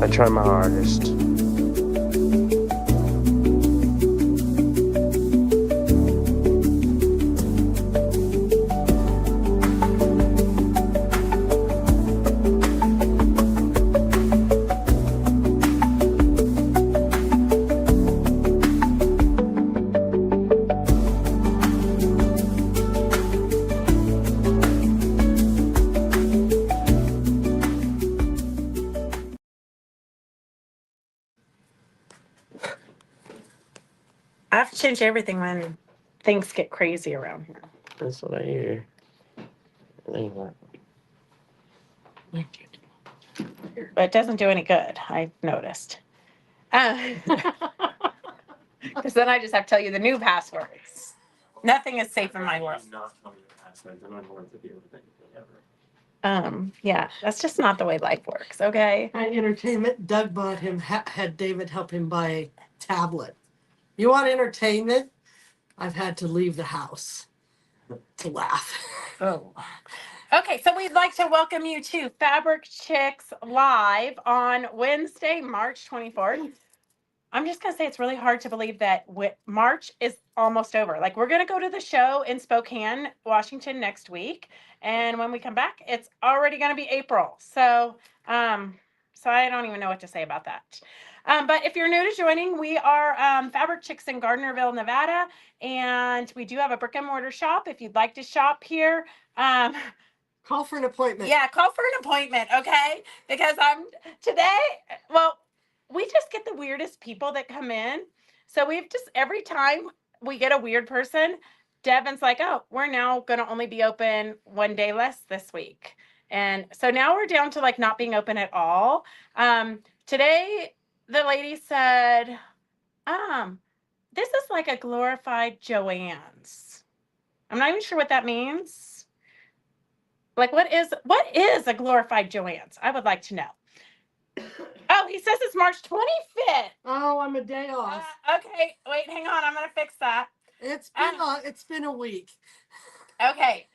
I try my hardest. I have to change everything when things get crazy around here. That's what I hear. Anyway. But it doesn't do any good, I noticed. Because then I just have to tell you the new passwords. Nothing is safe in my world. Yeah, that's just not the way life works, okay? At entertainment, Doug bought him, had David help him buy a tablet. You want entertainment? I've had to leave the house to laugh. Oh. Okay, so we'd like to welcome you to Fabric Chicks Live on Wednesday, March 24th. I'm just going to say it's really hard to believe that March is almost over. Like, we're going to go to the show in Spokane, Washington next week. And when we come back, it's already going to be April. So I don't even know what to say about that. But if you're new to joining, we are Fabric Chicks in Gardnerville, Nevada. And we do have a brick and mortar shop. If you'd like to shop here, Call for an appointment. yeah, call for an appointment, okay? Because we just get the weirdest people that come in. So every time we get a weird person, Devin's like, oh, we're now going to only be open one day less this week. And so now we're down to like not being open at all. Today, the lady said, this is like a glorified Joann's. I'm not even sure what that means. Like, what is a glorified Joann's? I would like to know. Oh, he says it's March 25th. Oh, I'm a day off. Okay, wait, hang on. I'm going to fix that. It's been a week. Okay.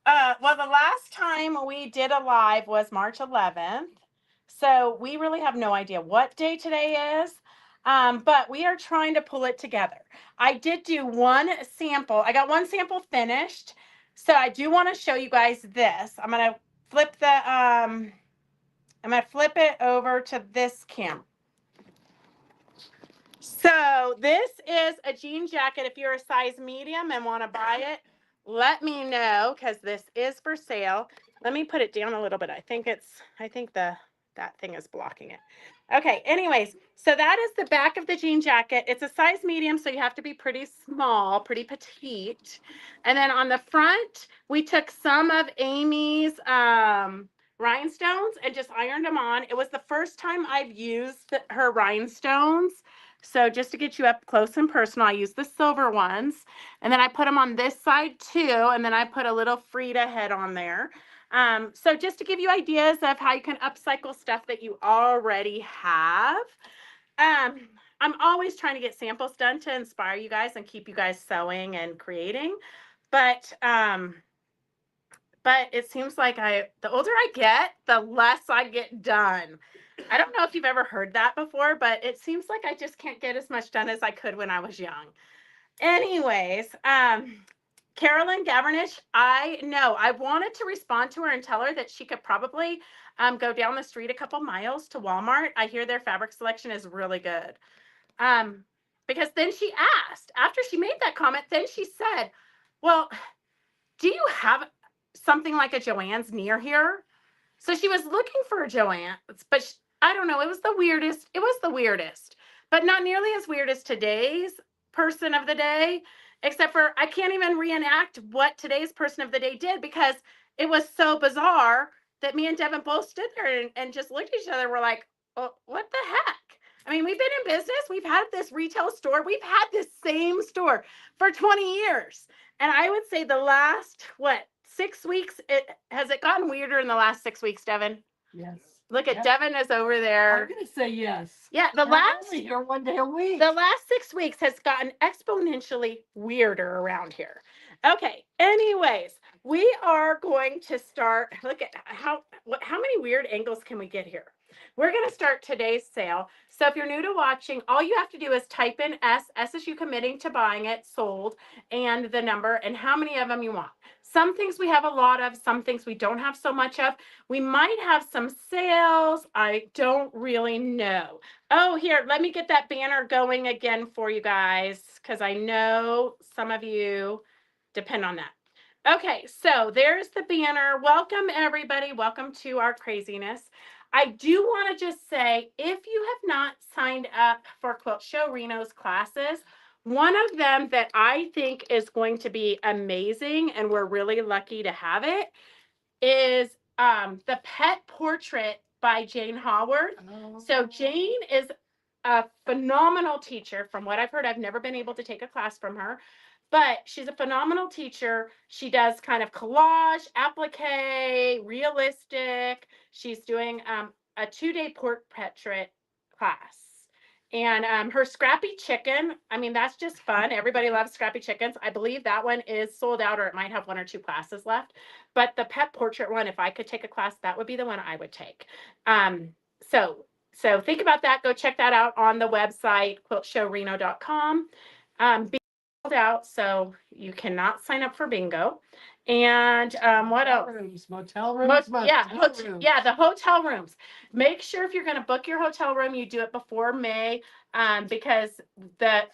Well, the last time we did a live was March 11th. So we really have no idea what day today is. But we are trying to pull it together. I did do one sample. I got one sample finished. So I do want to show you guys this. I'm going to flip it over to this camera. So this is a jean jacket. If you're a size medium and want to buy it, let me know, because this is for sale. Let me put it down a little bit. I think that thing is blocking it. Okay, anyways, so that is the back of the jean jacket. It's a size medium, so you have to be pretty small, pretty petite. And then on the front, we took some of Amy's rhinestones and just ironed them on. It was the first time I've used her rhinestones. So just to get you up close and personal, I use the silver ones. And then I put them on this side too. And then I put a little Frida head on there. So just to give you ideas of how you can upcycle stuff that you already have. I'm always trying to get samples done to inspire you guys and keep you guys sewing and creating. But it seems like the older I get, the less I get done. I don't know if you've ever heard that before, but it seems like I just can't get as much done as I could when I was young. Anyways, Carolyn Gavernich, I know I wanted to respond to her and tell her that she could probably go down the street a couple miles to Walmart. I hear their fabric selection is really good. Because then she asked, after she made that comment, then she said, well, do you have something like a Joann's near here? So she was looking for a Joann's, but I don't know. It was the weirdest. But not nearly as weird as today's person of the day, except for I can't even reenact what today's person of the day did because it was so bizarre that me and Devin both stood there and just looked at each other. We're like, oh, what the heck? I mean, we've been in business. We've had this retail store. We've had this same store for 20 years. And I would say the last, 6 weeks, has it gotten weirder in the last 6 weeks, Devin? Yes. Look at Devin is over there. I'm gonna say yes. Yeah, I'm only here one day a week. The last 6 weeks has gotten exponentially weirder around here. Okay, anyways, we are going to start. Look at how many weird angles can we get here? we're going to start today's sale. So if you're new to watching, all you have to do is type in S is you committing to buying it, sold, and the number and how many of them you want. Some things we have a lot of, some things we don't have so much of. We might have some sales. I don't really know. Oh, here, let me get that banner going again for you guys, because I know some of you depend on that. Okay, so there's the banner. Welcome, everybody. Welcome to our craziness. I do want to just say, if you have not signed up for Quilt Show Reno's classes, one of them that I think is going to be amazing, and we're really lucky to have it, is the Pet Portrait by Jane Howard. So Jane is a phenomenal teacher. From what I've heard, I've never been able to take a class from her, but she's a phenomenal teacher. She does kind of collage, applique, realistic. She's doing a 2-day portrait class. And her Scrappy Chicken, I mean, that's just fun. Everybody loves Scrappy Chickens. I believe that one is sold out, or it might have 1 or 2 classes left. But the Pet Portrait one, if I could take a class, that would be the one I would take. So think about that. Go check that out on the website, quiltshowreno.com. Bingo sold out, so you cannot sign up for bingo. And what else? Motel rooms. Yeah, the hotel rooms. Make sure if you're going to book your hotel room, you do it before May, because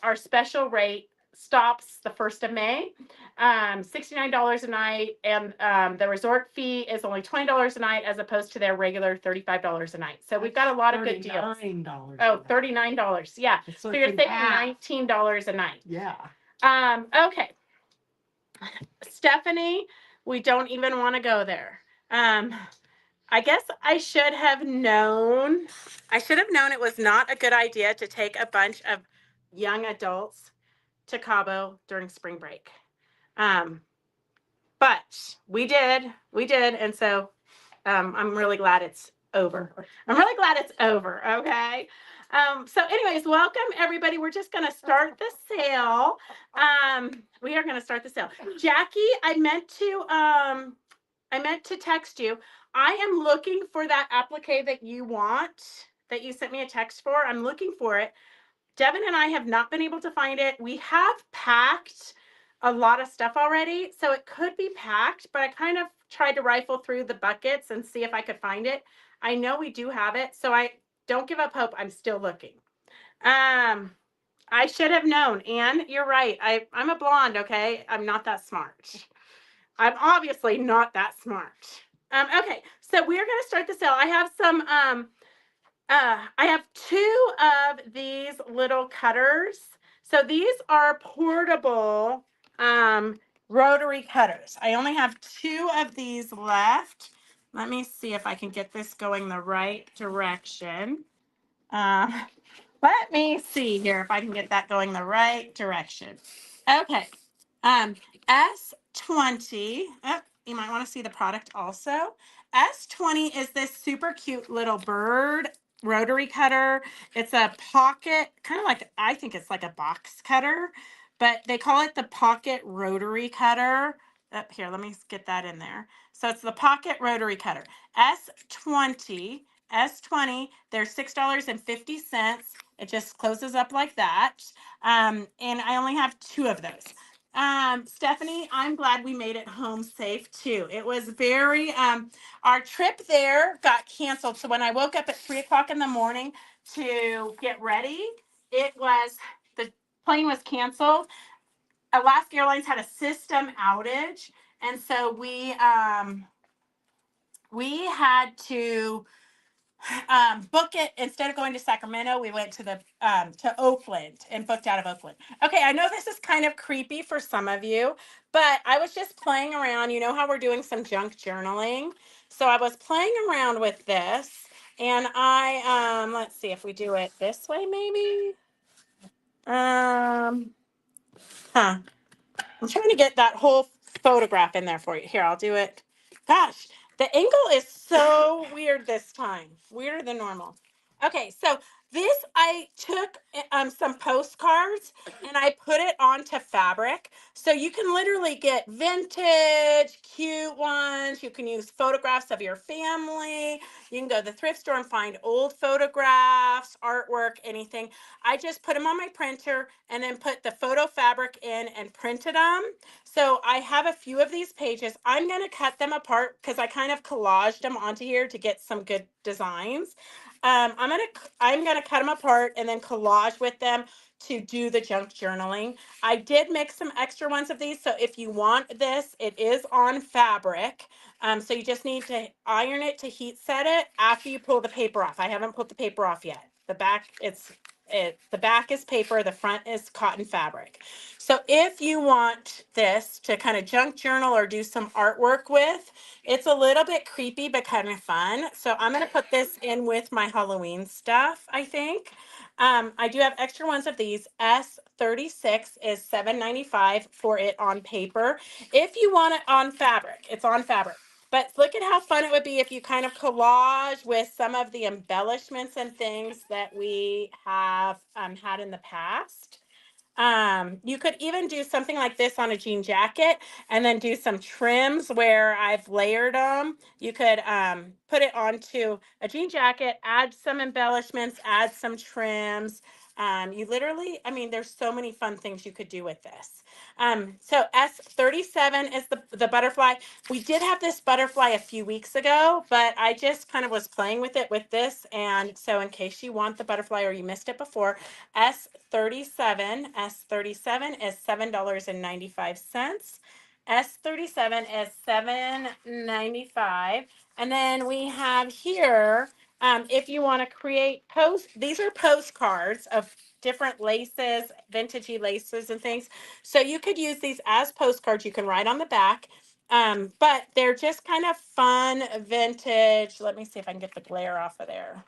our special rate stops the 1st of May. $69 a night, and the resort fee is only $20 a night, as opposed to their regular $35 a night. So we've got a lot of good deals. $39. Oh, $39. Yeah. So you're saving $19 a night. Yeah. Okay. Stephanie, we don't even want to go there. I guess I should have known it was not a good idea to take a bunch of young adults to Cabo during spring break. But we did. And so I'm really glad it's over. Okay. So anyways, welcome everybody. We're just going to start the sale. We are going to start the sale. Jackie, I meant to text you. I am looking for that applique that you want, that you sent me a text for. I'm looking for it. Devin and I have not been able to find it. We have packed a lot of stuff already, so it could be packed, but I kind of tried to rifle through the buckets and see if I could find it. I know we do have it, so I don't give up hope. I'm still looking. I should have known. Anne, you're right. I'm a blonde, okay? I'm not that smart. I'm obviously not that smart. Okay, so we're going to start the sale. I have some, I have 2 of these little cutters. So these are portable rotary cutters. I only have 2 of these left. Let me see if I can get this going the right direction. Let me see here if I can get that going the right direction. Okay. S20. Oh, you might want to see the product also. S20 is this super cute little bird rotary cutter. It's a pocket, kind of like, I think it's like a box cutter, but they call it the pocket rotary cutter. Here, let me get that in there. So it's the pocket rotary cutter. S20, they're $6.50. It just closes up like that. And I only have 2 of those. Stephanie, I'm glad we made it home safe too. It was very, our trip there got canceled. So when I woke up at 3:00 in the morning to get ready, the plane was canceled. Alaska Airlines had a system outage. And so we had to book it. Instead of going to Sacramento, we went to to Oakland and booked out of Oakland. Okay, I know this is kind of creepy for some of you, but I was just playing around. You know how we're doing some junk journaling? So I was playing around with this, and I let's see if we do it this way, maybe. I'm trying to get that whole photograph in there for you. Here, I'll do it. Gosh, the angle is so weird this time. Weirder than normal. Okay, so this I took some postcards and I put it onto fabric. So you can literally get vintage, cute ones. You can use photographs of your family. You can go to the thrift store and find old photographs, artwork, anything. I just put them on my printer and then put the photo fabric in and printed them. So I have a few of these pages. I'm going to cut them apart because I kind of collaged them onto here to get some good designs. I'm gonna cut them apart and then collage with them to do the junk journaling. I did make some extra ones of these, so if you want this, it is on fabric. So you just need to iron it to heat set it after you pull the paper off. I haven't put the paper off yet. The back, the back is paper, the front is cotton fabric. So if you want this to kind of junk journal or do some artwork with, it's a little bit creepy, but kind of fun. So I'm going to put this in with my Halloween stuff, I think. I do have extra ones of these. S36 is $7.95 for it on paper. If you want it on fabric, it's on fabric. But look at how fun it would be if you kind of collage with some of the embellishments and things that we have had in the past. You could even do something like this on a jean jacket and then do some trims where I've layered them. You could put it onto a jean jacket, add some embellishments, add some trims. You literally, I mean, there's so many fun things you could do with this. So S37 is the butterfly. We did have this butterfly a few weeks ago, but I just kind of was playing with it with this. And so in case you want the butterfly or you missed it before, S37 is $7.95. S37 is $7.95. And then we have here, if you want to create these are postcards of different laces, vintagey laces and things. So you could use these as postcards. You can write on the back. But they're just kind of fun, vintage. Let me see if I can get the glare off of there.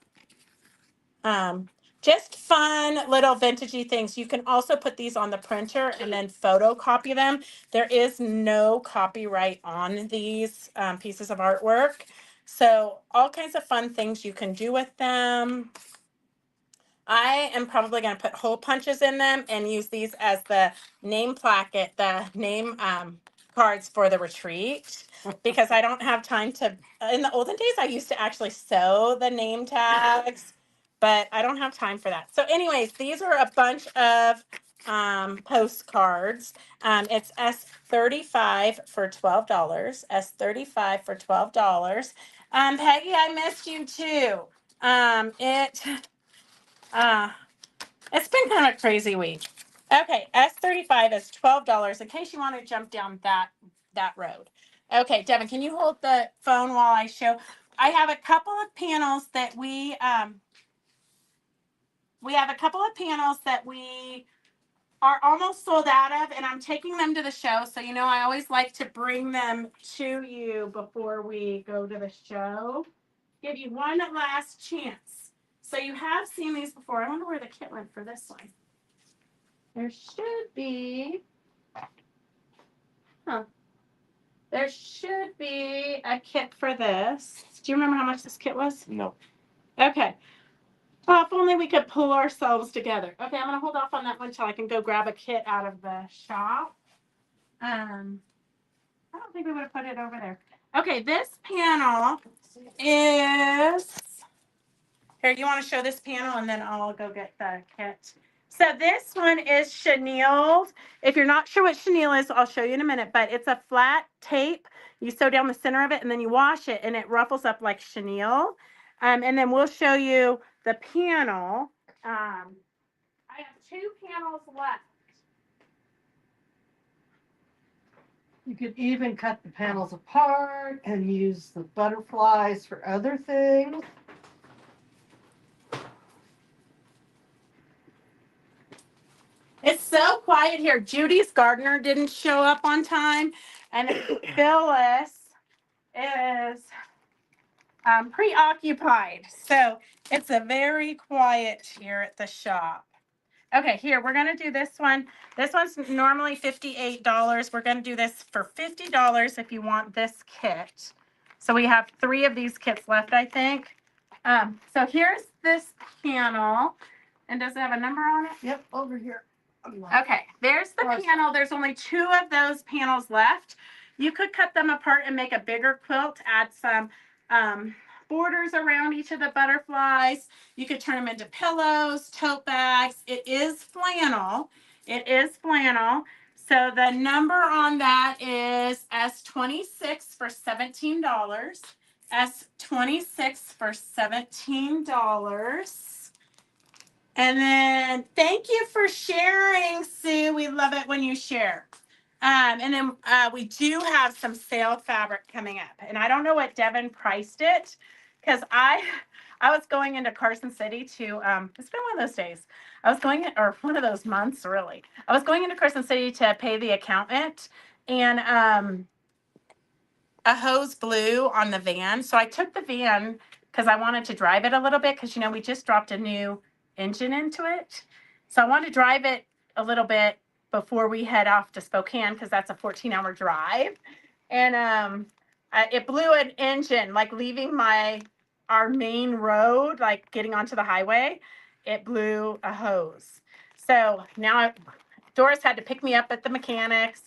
Just fun little vintagey things. You can also put these on the printer and then photocopy them. There is no copyright on these pieces of artwork. So all kinds of fun things you can do with them. I am probably going to put hole punches in them and use these as the name placket, the name cards for the retreat, because I don't have time to, in the olden days, I used to actually sew the name tags, but I don't have time for that. So anyways, these are a bunch of postcards. It's S35 for $12. S35 for $12. Peggy, I missed you too. It's been kind of a crazy week. Okay, S35 is $12 in case you want to jump down that road. Okay, Devin, can you hold the phone while I show? I have a couple of panels that we have a couple of panels that we are almost sold out of, and I'm taking them to the show. So, I always like to bring them to you before we go to the show. Give you one last chance. So you have seen these before. I wonder where the kit went for this one. There should be, there should be a kit for this. Do you remember how much this kit was? No. Okay. Well, if only we could pull ourselves together. Okay, I'm going to hold off on that one until I can go grab a kit out of the shop. I don't think we would have put it over there. Okay, this panel is, here, you want to show this panel and then I'll go get the kit. So this one is chenille. If you're not sure what chenille is, I'll show you in a minute, but it's a flat tape. You sew down the center of it and then you wash it and it ruffles up like chenille. And then we'll show you the panel. I have 2 panels left. You could even cut the panels apart and use the butterflies for other things. It's so quiet here. Judy's gardener didn't show up on time, and Phyllis is preoccupied. So it's a very quiet here at the shop. Okay, here, we're going to do this one. This one's normally $58. We're going to do this for $50 if you want this kit. So we have 3 of these kits left, I think. So here's this panel. And does it have a number on it? Yep, over here. Okay, there's the panel. There's only 2 of those panels left. You could cut them apart and make a bigger quilt, add some borders around each of the butterflies. You could turn them into pillows, tote bags. It is flannel. It is flannel. So the number on that is S26 for $17. S26 for $17. And then thank you for sharing, Sue. We love it when you share. And then we do have some sale fabric coming up. And I don't know what Devin priced it because I was going into Carson City to, it's been one of those days. I was going, or one of those months, really. I was going into Carson City to pay the accountant, and a hose blew on the van. So I took the van because I wanted to drive it a little bit because, you know, we just dropped a new engine into it. So I wanted to drive it a little bit before we head off to Spokane because that's a 14-hour drive. And it blew an engine, like leaving our main road, like getting onto the highway. It blew a hose. So now Doris had to pick me up at the mechanics,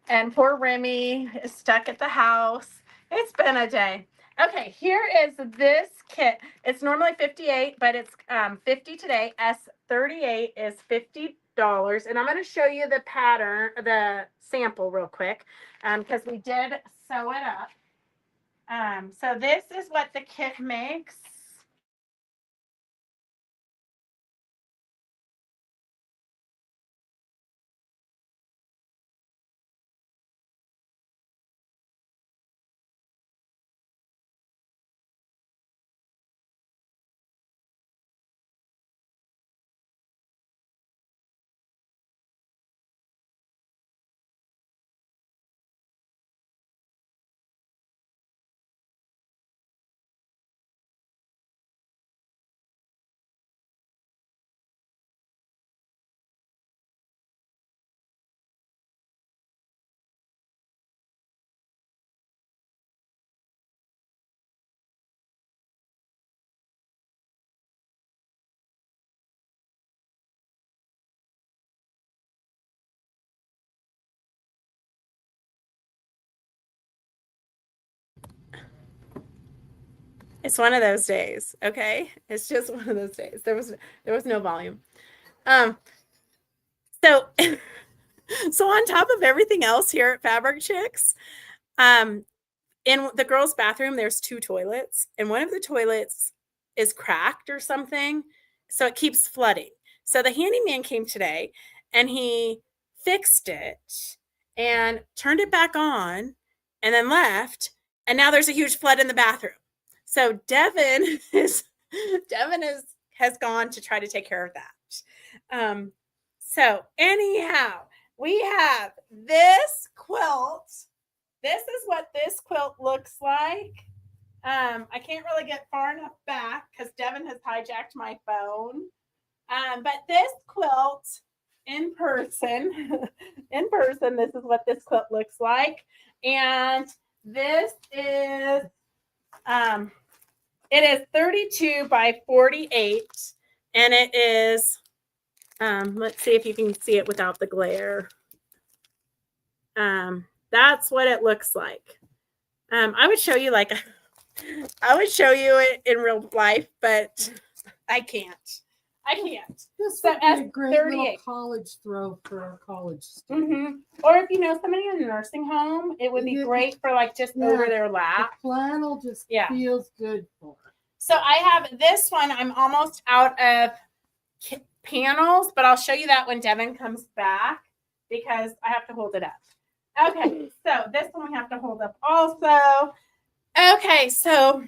and poor Remy is stuck at the house. It's been a day. Okay, here is this kit. It's normally $58, but it's $50 today. S38 is $50. And I'm going to show you the pattern, the sample real quick, because we did sew it up. So this is what the kit makes. It's one of those days, okay? It's just one of those days. There was no volume. So so on top of everything else here at Fabric Chicks, in the girls' bathroom, there's 2 toilets, and one of the toilets is cracked or something, so it keeps flooding. So the handyman came today, and he fixed it and turned it back on, and then left, and now there's a huge flood in the bathroom. So Devin has gone to try to take care of that. So anyhow, we have this quilt. This is what this quilt looks like. I can't really get far enough back because Devin has hijacked my phone. But this quilt in person, this is what this quilt looks like. And this is, it is 32 by 48. And it is, let's see if you can see it without the glare. That's what it looks like. I would show you it in real life, but I can't. This So would be a great 38. little college throw for our college students. Or if you know somebody in a nursing home, it would be great for like just over their The lap. flannel just feels good for it. So I have this one. I'm almost out of panels, but I'll show you that when Devin comes back because I have to hold it up. Okay, so this one we have to hold up also. Okay, so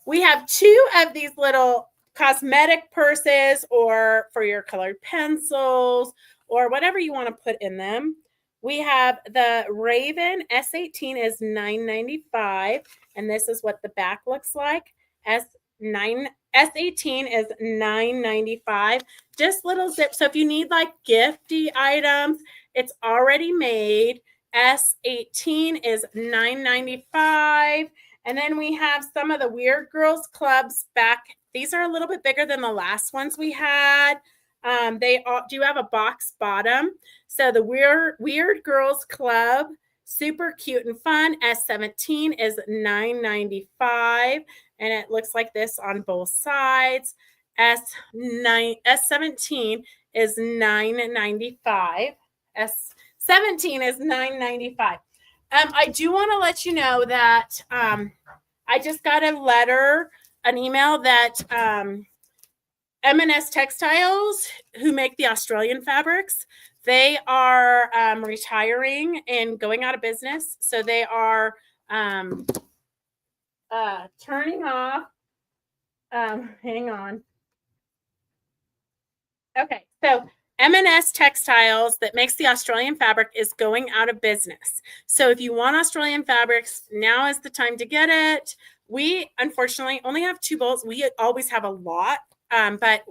we have 2 of these little cosmetic purses or for your colored pencils or whatever you want to put in them. We have the Raven S18 is $9.95, and this is what the back looks like. S18 is $9.95. Just little zip. So if you need like gifty items, it's already made. S18 is $9.95. And then we have some of the Weird Girls Clubs back. These are a little bit bigger than the last ones we had. They do have a box bottom. So the Weird Girls Club, super cute and fun. S17 is $9.95, and it looks like this on both sides. S17 is $9.95. S17 is $9.95. I do want to let you know that I just got a letter, an email that M&S Textiles, who make the Australian fabrics, they are retiring and going out of business. So they are turning off. Hang on. Okay, so M&S Textiles that makes the Australian fabric is going out of business. So if you want Australian fabrics, now is the time to get it. We unfortunately only have 2 bolts. We always have a lot, but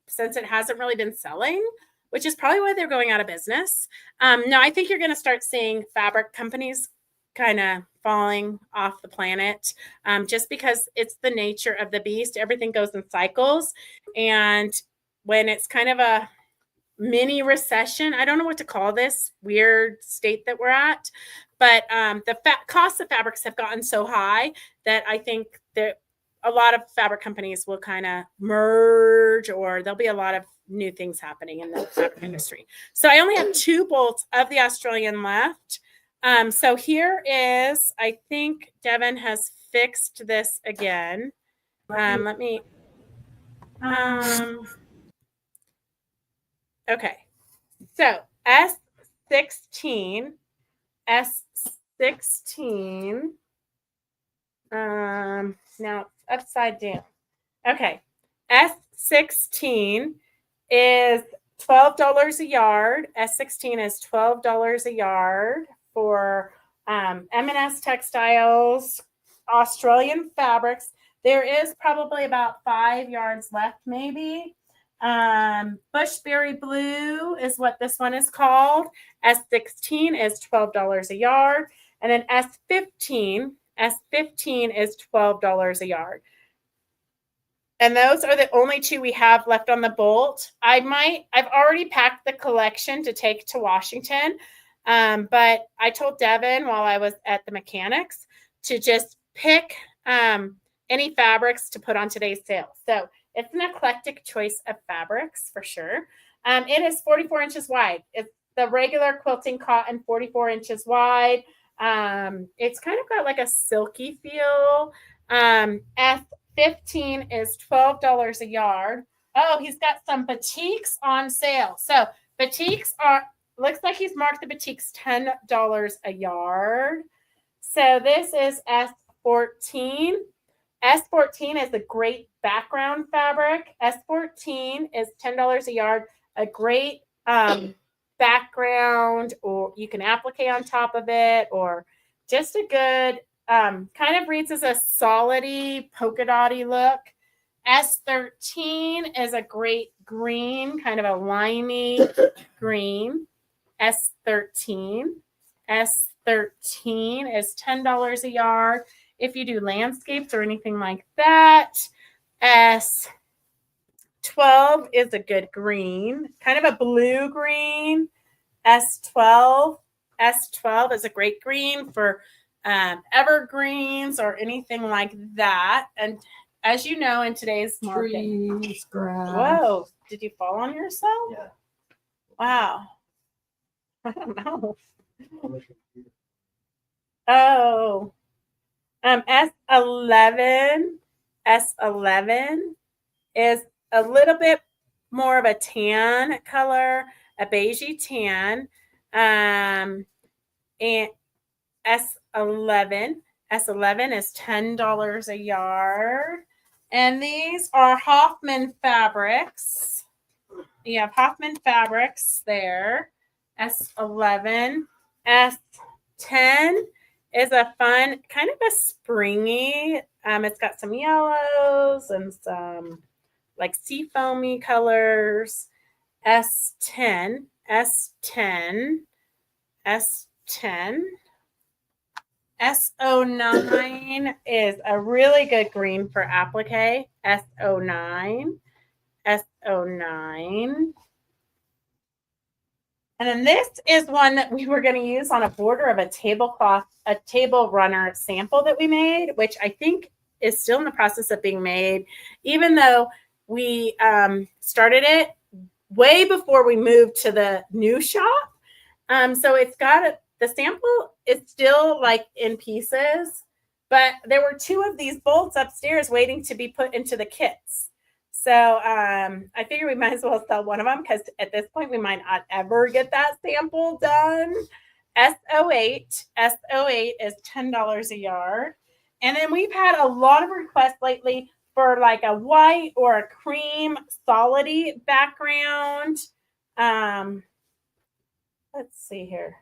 since it hasn't really been selling, which is probably why they're going out of business. No, I think you're going to start seeing fabric companies kind of falling off the planet, just because it's the nature of the beast. Everything goes in cycles, and when it's kind of a mini recession, I don't know what to call this weird state that we're at, but the cost of fabrics have gotten so high that I think that a lot of fabric companies will kind of merge, or there'll be a lot of new things happening in the fabric industry. So I only have 2 bolts of the Australian left. So here is, I think Devin has fixed this again. Let me, okay. So S16, now it's upside down. Okay. S16 is $12 a yard. S16 is $12 a yard for M&S Textiles, Australian fabrics. There is probably about 5 yards left, maybe. Bushberry Blue is what this one is called. S16 is $12 a yard. And then S15 is $12 a yard. And those are the only 2 we have left on the bolt. I've already packed the collection to take to Washington. But I told Devin while I was at the mechanics to just pick any fabrics to put on today's sale. So it's an eclectic choice of fabrics for sure. It is 44 inches wide. It's the regular quilting cotton, 44 inches wide. It's kind of got like a silky feel. S15 is $12 a yard. Oh, he's got some batiks on sale. So batiks looks like he's marked the batiks $10 a yard. So this is S14. S14 is a great background fabric. S14 is $10 a yard. A great background, or you can applique on top of it, or just a good, kind of reads as a solidy, polka dotty look. S13 is a great green, kind of a limey green. S13 is $10 a yard. If you do landscapes or anything like that, S12 is a good green, kind of a blue green. S12 is a great green for evergreens or anything like that. And as you know, in today's market, Trees, grass. whoa, did you fall on yourself? Yeah. Wow. I don't know. Oh. S11 is a little bit more of a tan color, a beigey tan. And S11 is $10 a yard. And these are Hoffman fabrics. You have Hoffman fabrics there. S11. S10 is a fun, kind of a springy. It's got some yellows and some like sea foamy colors. S10 S09 is a really good green for applique. S09. S09. And then this is one that we were going to use on a border of a tablecloth, a table runner sample that we made, which I think is still in the process of being made, even though we started it way before we moved to the new shop. So it's got the sample is still like in pieces, but there were 2 of these bolts upstairs waiting to be put into the kits. So I figure we might as well sell one of them because at this point we might not ever get that sample done. S08. S08 is $10 a yard. And then we've had a lot of requests lately for like a white or a cream solidy background. Let's see here.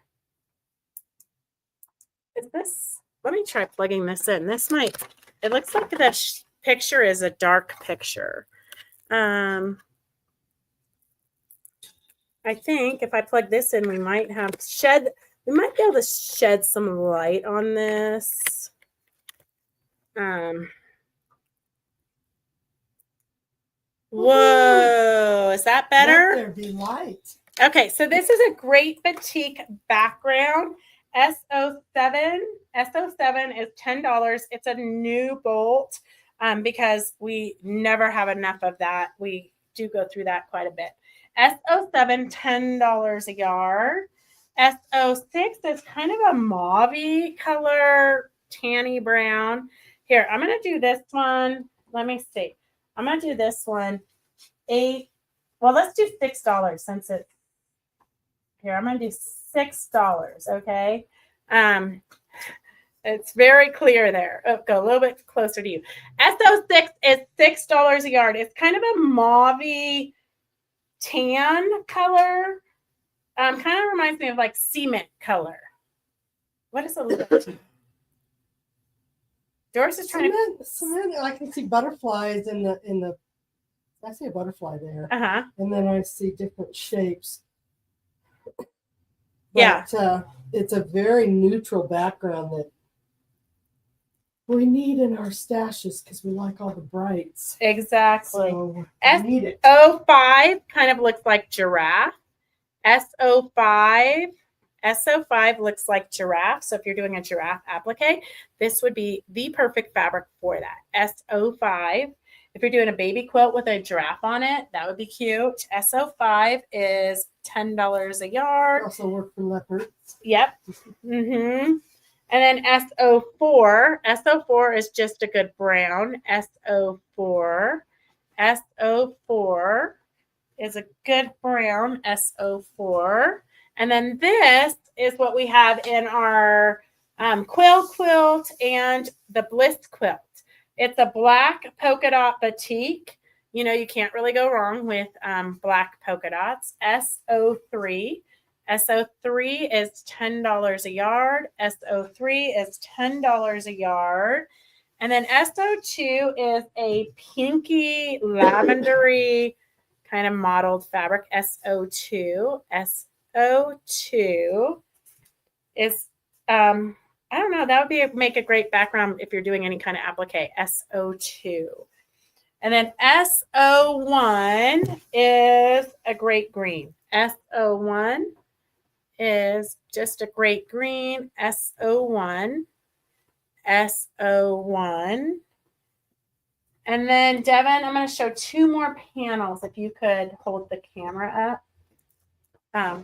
Is this, let me try plugging this in. This might, it looks like the picture is a dark picture. I think if I plug this in, we might be able to shed some light on this. Whoa, is that better? Let there be light. Okay, so this is a great batik background. S07. S07 is $10. It's a new bolt because we never have enough of that. We do go through that quite a bit. S07, $10 a yard. S06 is kind of a mauve-y color, tanny brown. Here, I'm going to do this one. Let me see. I'm going to do this one. Well, let's do $6 since it's here. I'm going to do $6. Okay. It's very clear there. Oh, go a little bit closer to you. S06 is $6 a yard. It's kind of a mauve tan color. Kind of reminds me of like cement color. What is a little bit? Doris is trying cement. I can see butterflies in the. I see a butterfly there. And then I see different shapes. But, yeah. It's a very neutral background that we need in our stashes because we like all the brights. Exactly. So S05 kind of looks like giraffe. S05 looks like giraffe. So if you're doing a giraffe applique, this would be the perfect fabric for that. S05. If you're doing a baby quilt with a giraffe on it, that would be cute. S05 is $10 a yard. Also work for leopards. Yep. Mm-hmm. And then S04. S04 is just a good brown. S04 is a good brown. S04. And then this is what we have in our quilt and the Bliss quilt. It's a black polka dot batik. You know, you can't really go wrong with black polka dots. S03. S03 is $10 a yard. S03 is $10 a yard. And then S02 is a pinky, lavendery kind of mottled fabric. S02. S02 is I don't know. That would make a great background if you're doing any kind of applique. S02. And then S01 is a great green. S01 is just a great green. S01. S01. And then, Devin, I'm going to show 2 more panels if you could hold the camera up.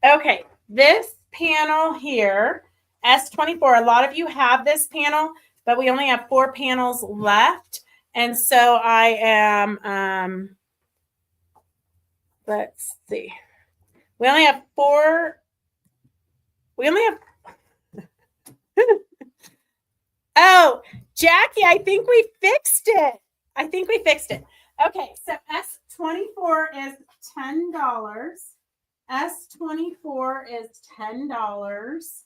Okay, this panel here, S24. A lot of you have this panel, but we only have 4 panels left. And so I am, let's see. We only have 4. We only have, oh, Jackie, I think we fixed it. Okay, so S24 is $10. S24 is $10.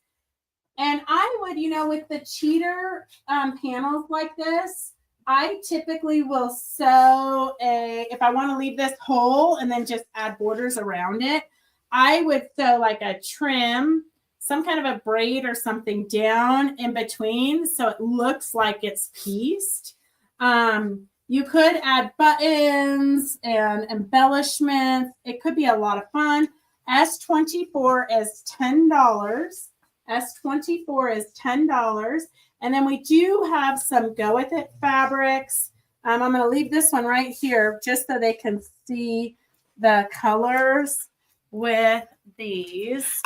And I would, with the cheater panels like this, I typically will sew if I want to leave this whole and then just add borders around it, I would sew like a trim some kind of a braid or something down in between so it looks like it's pieced. You could add buttons and embellishments. It could be a lot of fun. S24 is $10. S24 is $10. And then we do have some Go With It fabrics. I'm going to leave this one right here just so they can see the colors with these.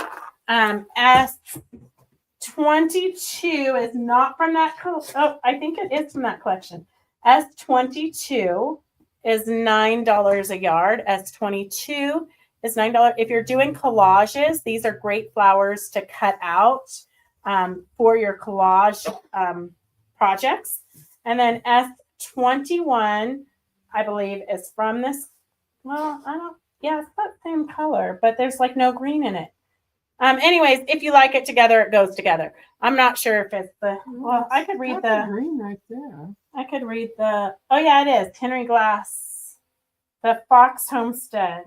S22 is not from that. Oh, I think it is from that collection. S22 is $9 a yard. S22 is $9. If you're doing collages, these are great flowers to cut out for your collage projects. And then S21, I believe, is from this. Well, yeah, it's that same color, but there's like no green in it. Anyways, if you like it together, it goes together. I'm not sure if it's the, well, I could read the green right there. I could read the, oh yeah, it is. Henry Glass, the Fox Homestead.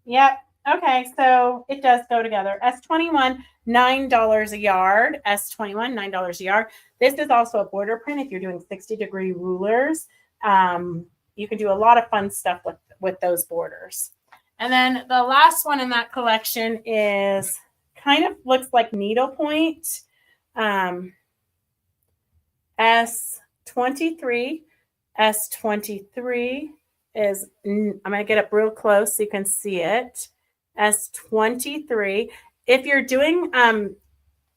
Yep. Okay, so it does go together. S21, $9 a yard. S21, $9 a yard. This is also a border print if you're doing 60-degree rulers. You can do a lot of fun stuff with those borders. And then the last one in that collection is kind of looks like needlepoint. S23. S23 is, I'm going to get up real close so you can see it. S23. If you're doing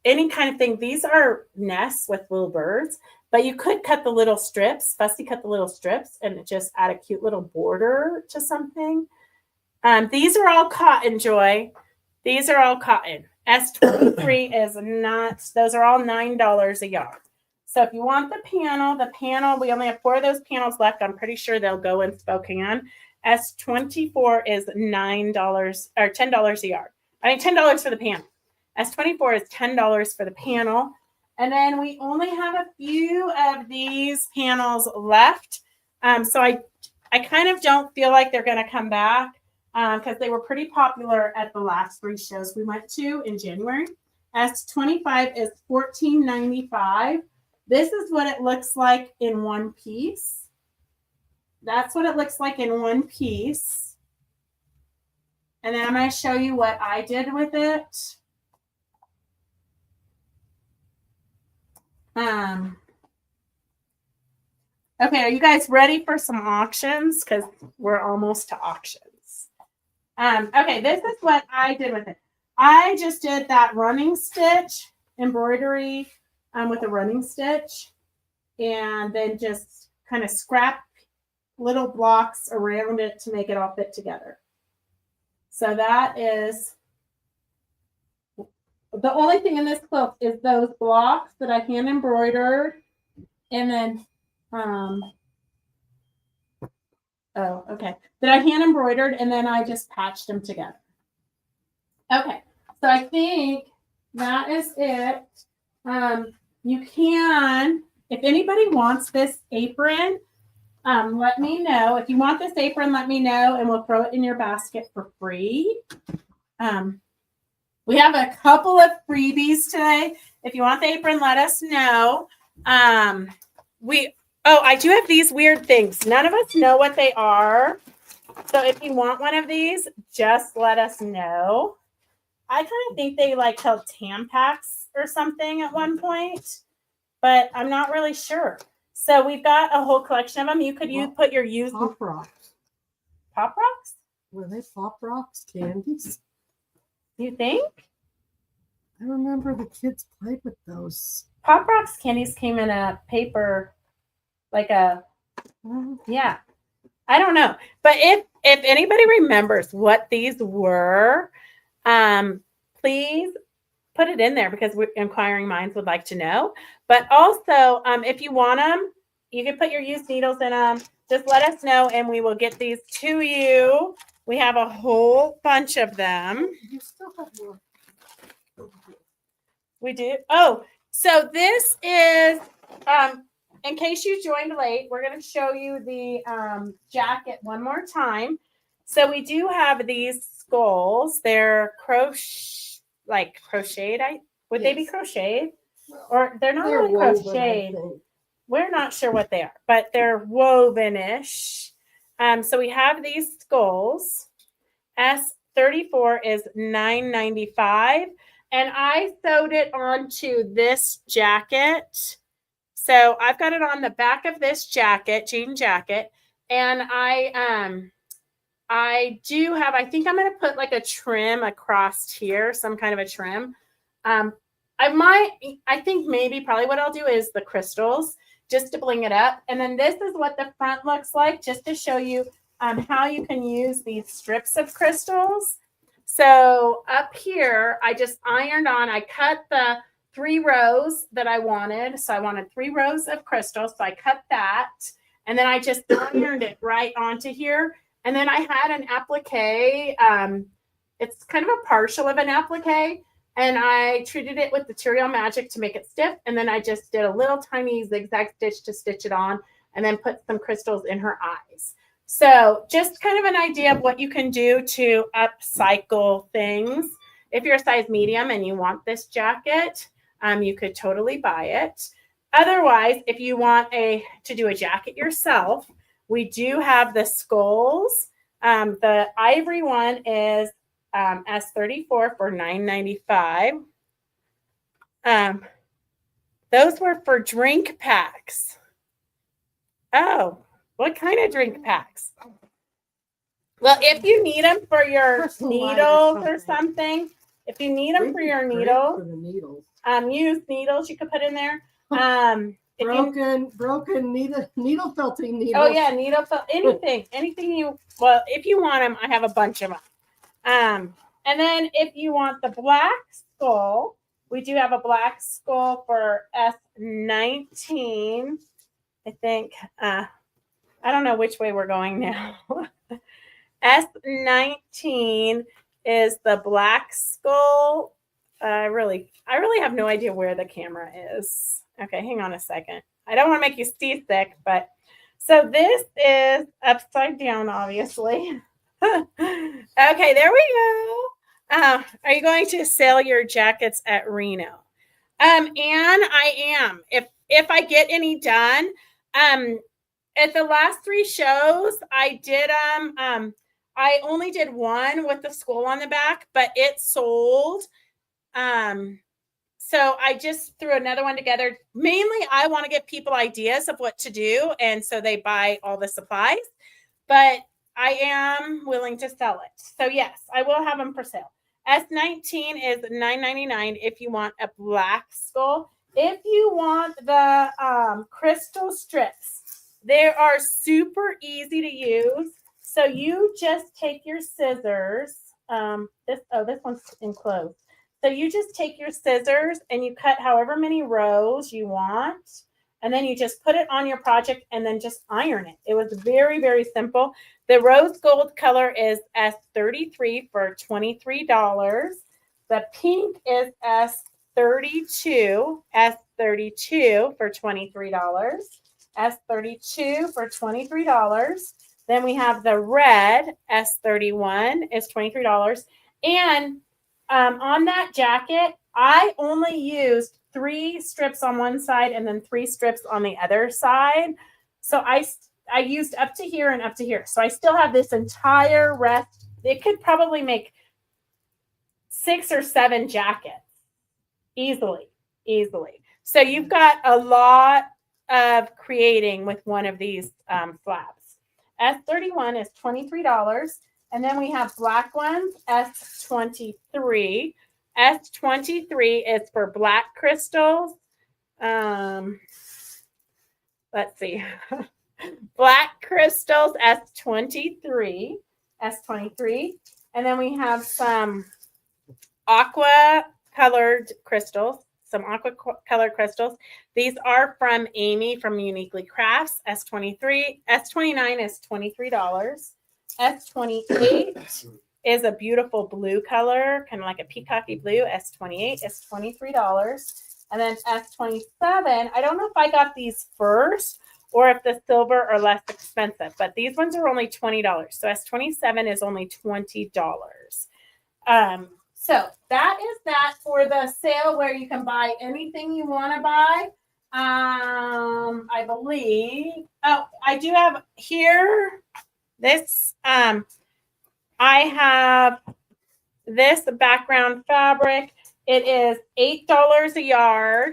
any kind of thing, these are nests with little birds, but you could cut the little strips, fussy cut the little strips and just add a cute little border to something. These are all cotton, Joy. These are all cotton. S23 is not, those are all $9 a yard. So if you want the panel, we only have 4 of those panels left. I'm pretty sure they'll go in Spokane. S24 is $9 or $10 a yard. I mean, $10 for the panel. S24 is $10 for the panel. And then we only have a few of these panels left. So I kind of don't feel like they're going to come back because they were pretty popular at the last 3 shows we went to in January. S25 is $14.95. This is what it looks like in one piece. That's what it looks like in one piece. And then I'm going to show you what I did with it. Okay, are you guys ready for some auctions? Because we're almost to auctions. Okay, this is what I did with it. I just did that running stitch embroidery with a running stitch and then just kind of scrap little blocks around it to make it all fit together. So that is the only thing in this quilt is those blocks that I hand embroidered and then that I hand embroidered and then I just patched them together. Okay, so I think that is it. You can, if anybody wants this apron, let me know. If you want this apron, let me know and we'll throw it in your basket for free. We have a couple of freebies today. If you want the apron, let us know. I do have these weird things. None of us know what they are. So if you want one of these, just let us know. I kind of think they like held Tampax or something at one point, but I'm not really sure. So we've got a whole collection of them. You could put your used Pop Rocks. Pop Rocks? Were they Pop Rocks candies? You think? I remember the kids played with those. Pop Rocks candies came in a paper, like a, yeah. I don't know. But if anybody remembers what these were, please put it in there because inquiring minds would like to know. But also, if you want them, you can put your used needles in them. Just let us know and we will get these to you. We have a whole bunch of them. You still have more. We do. Oh, so this is, in case you joined late, we're going to show you the jacket one more time. So we do have these skulls. They're crochet, like crocheted? Would they be Yes. crocheted? Or they're not They're really woven, I crocheted. think. We're not sure what they are, but they're woven-ish. So we have these skulls. S34 is $9.95, and I sewed it onto this jacket. So I've got it on the back of this jacket, jean jacket, and I do have, I think I'm going to put like a trim across here, some kind of a trim. I think maybe probably what I'll do is the crystals just to bling it up. And then this is what the front looks like, just to show you how you can use these strips of crystals. So up here, I just ironed on, I cut the 3 rows that I wanted. So I wanted 3 rows of crystals. So I cut that. And then I just ironed it right onto here. And then I had an applique. It's kind of a partial of an applique. And I treated it with the Material Magic to make it stiff. And then I just did a little tiny zigzag stitch to stitch it on and then put some crystals in her eyes. So just kind of an idea of what you can do to upcycle things. If you're a size medium and you want this jacket, you could totally buy it. Otherwise, if you want to do a jacket yourself, we do have the skulls. The ivory one is S34 for $9.95. Those were for drink packs. Oh, what kind of drink packs? Well, if you need them for your needles or something, if you need them for your needles, use needles you could put in there. Broken needle felting needles. Oh yeah, needle felt anything you. Well, if you want them, I have a bunch of them. And then if you want the black skull, we do have a black skull for S19. I think. I don't know which way we're going now. S19 is the black skull. I really have no idea where the camera is. Okay, hang on a second. I don't want to make you seasick, but so this is upside down, obviously. Okay, there we go. Are you going to sell your jackets at Reno? And I am. If I get any done, at the last 3 shows, I did I only did one with the skull on the back, but it sold. So I just threw another one together. Mainly, I want to give people ideas of what to do, and so they buy all the supplies. But I am willing to sell it. So yes, I will have them for sale. S19 is $9.99 if you want a black skull. If you want the crystal strips, they are super easy to use. So you just take your scissors. This one's enclosed. So you just take your scissors and you cut however many rows you want. And then you just put it on your project and then just iron it. It was very, very simple. The rose gold color is S33 for $23. The pink is S32 for $23. S32 for $23. Then we have the red S31 is $23. And on that jacket, I only used 3 strips on one side and then 3 strips on the other side. So I used up to here and up to here. So I still have this entire rest. It could probably make 6 or 7 jackets easily. So you've got a lot of creating with one of these slabs. S31 is $23. And then we have black ones, S23. S23 is for black crystals. Let's see. Black crystals, S23. And then we have some aqua colored crystals. These are from Amy from Uniquely Crafts. S29 is $23. S28 is a beautiful blue color, kind of like a peacocky blue. S28 is $23. And then S27, I don't know if I got these first or if the silver are less expensive, but these ones are only $20. So S27 is only $20. So that is that for the sale where you can buy anything you want to buy. I believe. Oh, I do have here this. I have this background fabric. It is $8 a yard.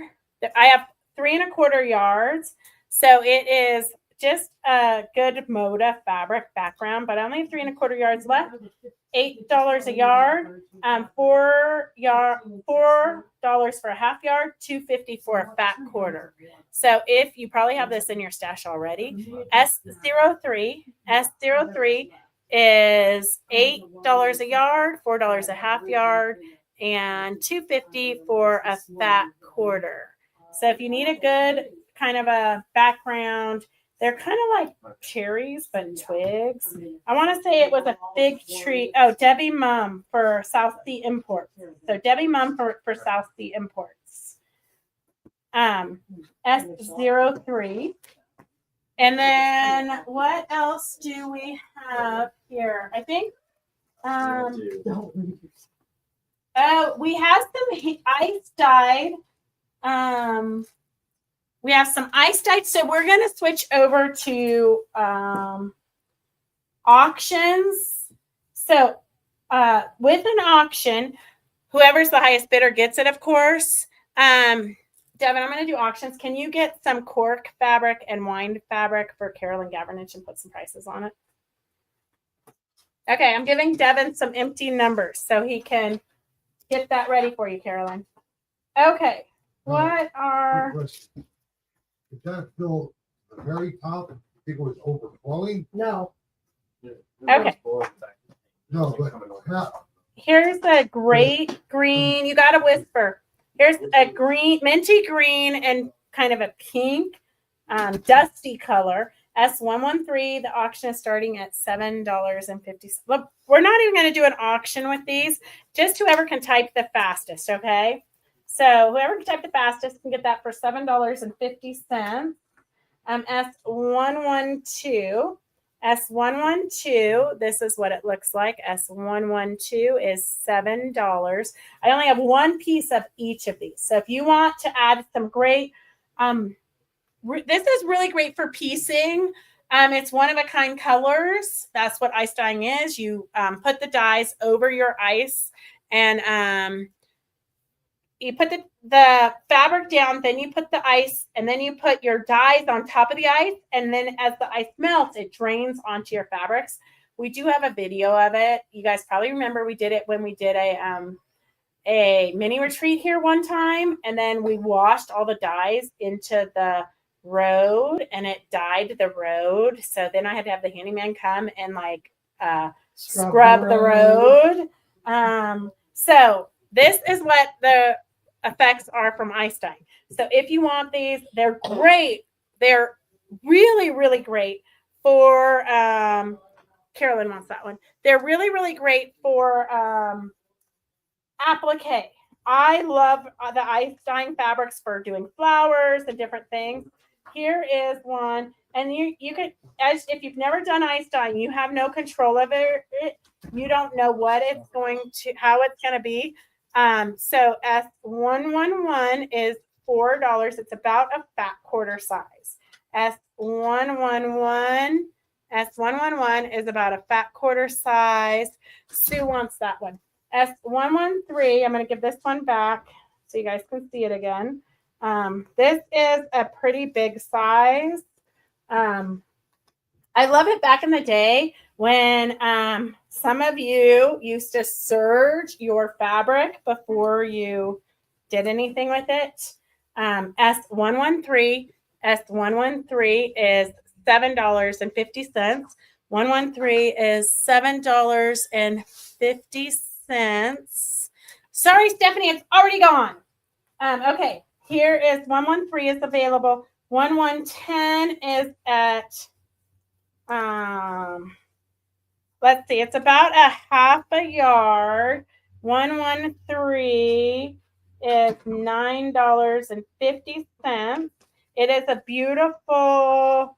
I have 3¼ yards, so it is just a good Moda fabric background, but I only have 3¼ yards left. $8 a yard, $4 for a half yard, $2.50 for a fat quarter. So if you probably have this in your stash already, S03 is $8 a yard, $4 a half yard, and $2.50 for a fat quarter. So if you need a good kind of a background, they're kind of like cherries, but twigs. I want to say it was a fig tree. Oh, Debbie Mum for South Sea Imports. So Debbie Mum for South Sea Imports. S03. And then what else do we have here? I think we have some ice dyed. We have some ice dyed. So we're going to switch over to auctions. So with an auction, whoever's the highest bidder gets it, of course. Devin, I'm going to do auctions. Can you get some cork fabric and wine fabric for Carolyn Gavernich and put some prices on it? Okay, I'm giving Devin some empty numbers so he can get that ready for you, Carolyn. Okay, what are... Did that fill the very top? I think it was overflowing? No. Okay. No, but Here's a great green. You got to whisper. Here's a green, minty green, and kind of a pink, dusty color. S113. The auction is starting at $7.50. Look, we're not even going to do an auction with these. Just whoever can type the fastest, okay? So whoever can type the fastest can get that for $7.50. S112. S112, this is what it looks like. S112 is $7. I only have one piece of each of these. So if you want to add some great, this is really great for piecing. It's one-of-a-kind colors. That's what ice dyeing is. You put the dyes over your ice, and you put the fabric down, then you put the ice, and then you put your dyes on top of the ice, and then as the ice melts, it drains onto your fabrics. We do have a video of it. You guys probably remember we did it when we did a mini retreat here one time, and then we washed all the dyes into the road, and it dyed the road. So then I had to have the handyman come and like scrub the road. So this is what the effects are from ice dyeing. So if you want these, they're great. They're really, really great for Carolyn wants that one. They're really, really great for applique. I love the ice dyeing fabrics for doing flowers and different things. Here is one, and you could, as if you've never done ice dyeing, you have no control over it. You don't know what it's going to, how it's going to be. So S111 is $4. It's about a fat quarter size. S111 is about a fat quarter size. Sue wants that one. S113, I'm going to give this one back so you guys can see it again. This is a pretty big size. I love it back in the day when some of you used to serge your fabric before you did anything with it. S113 is $7.50. 113 is $7.50. Sorry, Stephanie, it's already gone. Okay, here is 113 is available. 1110 is at let's see, it's about a half a yard. 113 is $9.50. It is a beautiful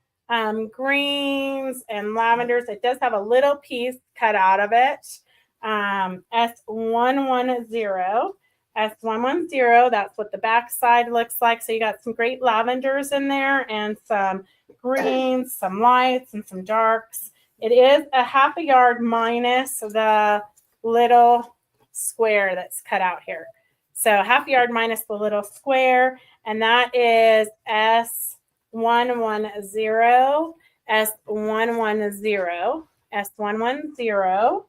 greens and lavenders. It does have a little piece cut out of it. S110. S110, that's what the back side looks like. So you got some great lavenders in there and some greens, some lights, and some darks. It is a half a yard minus the little square that's cut out here. So half a yard minus the little square, and that is S110, S110, S110,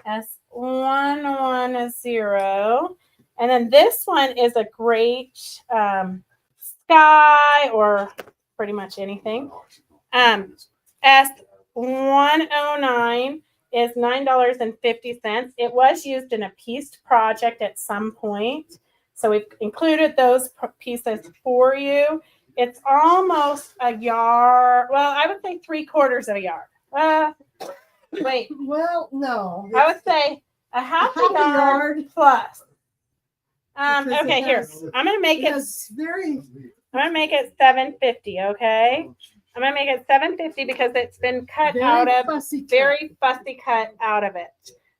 S110. And then this one is a great sky or pretty much anything. S109 is $9.50. It was used in a pieced project at some point. So we've included those pieces for you. It's almost a yard. Well, I would say 3/4 of a yard. Wait, Well, no. I would say a half a yard plus. Because it Okay, here. has- I'm gonna make it. It's very, I'm gonna make it $7.50. Okay. I'm gonna make it $7.50 because it's been cut out very of fussy. cut. very fussy cut out of it.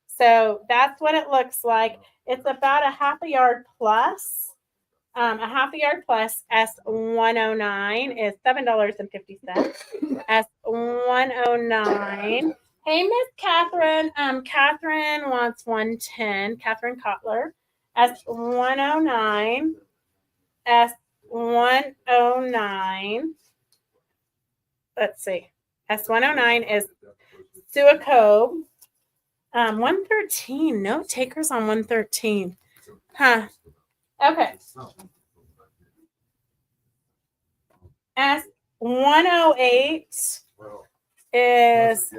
So that's what it looks like. It's about a half a yard plus. A half a yard plus. S109 is $7.50. S109. Hey, Miss Catherine. Catherine wants 110. Catherine Kotler. S109. S109. Let's see. S109 is Suacobe. 113. No takers on 113. Huh. Okay. S108 is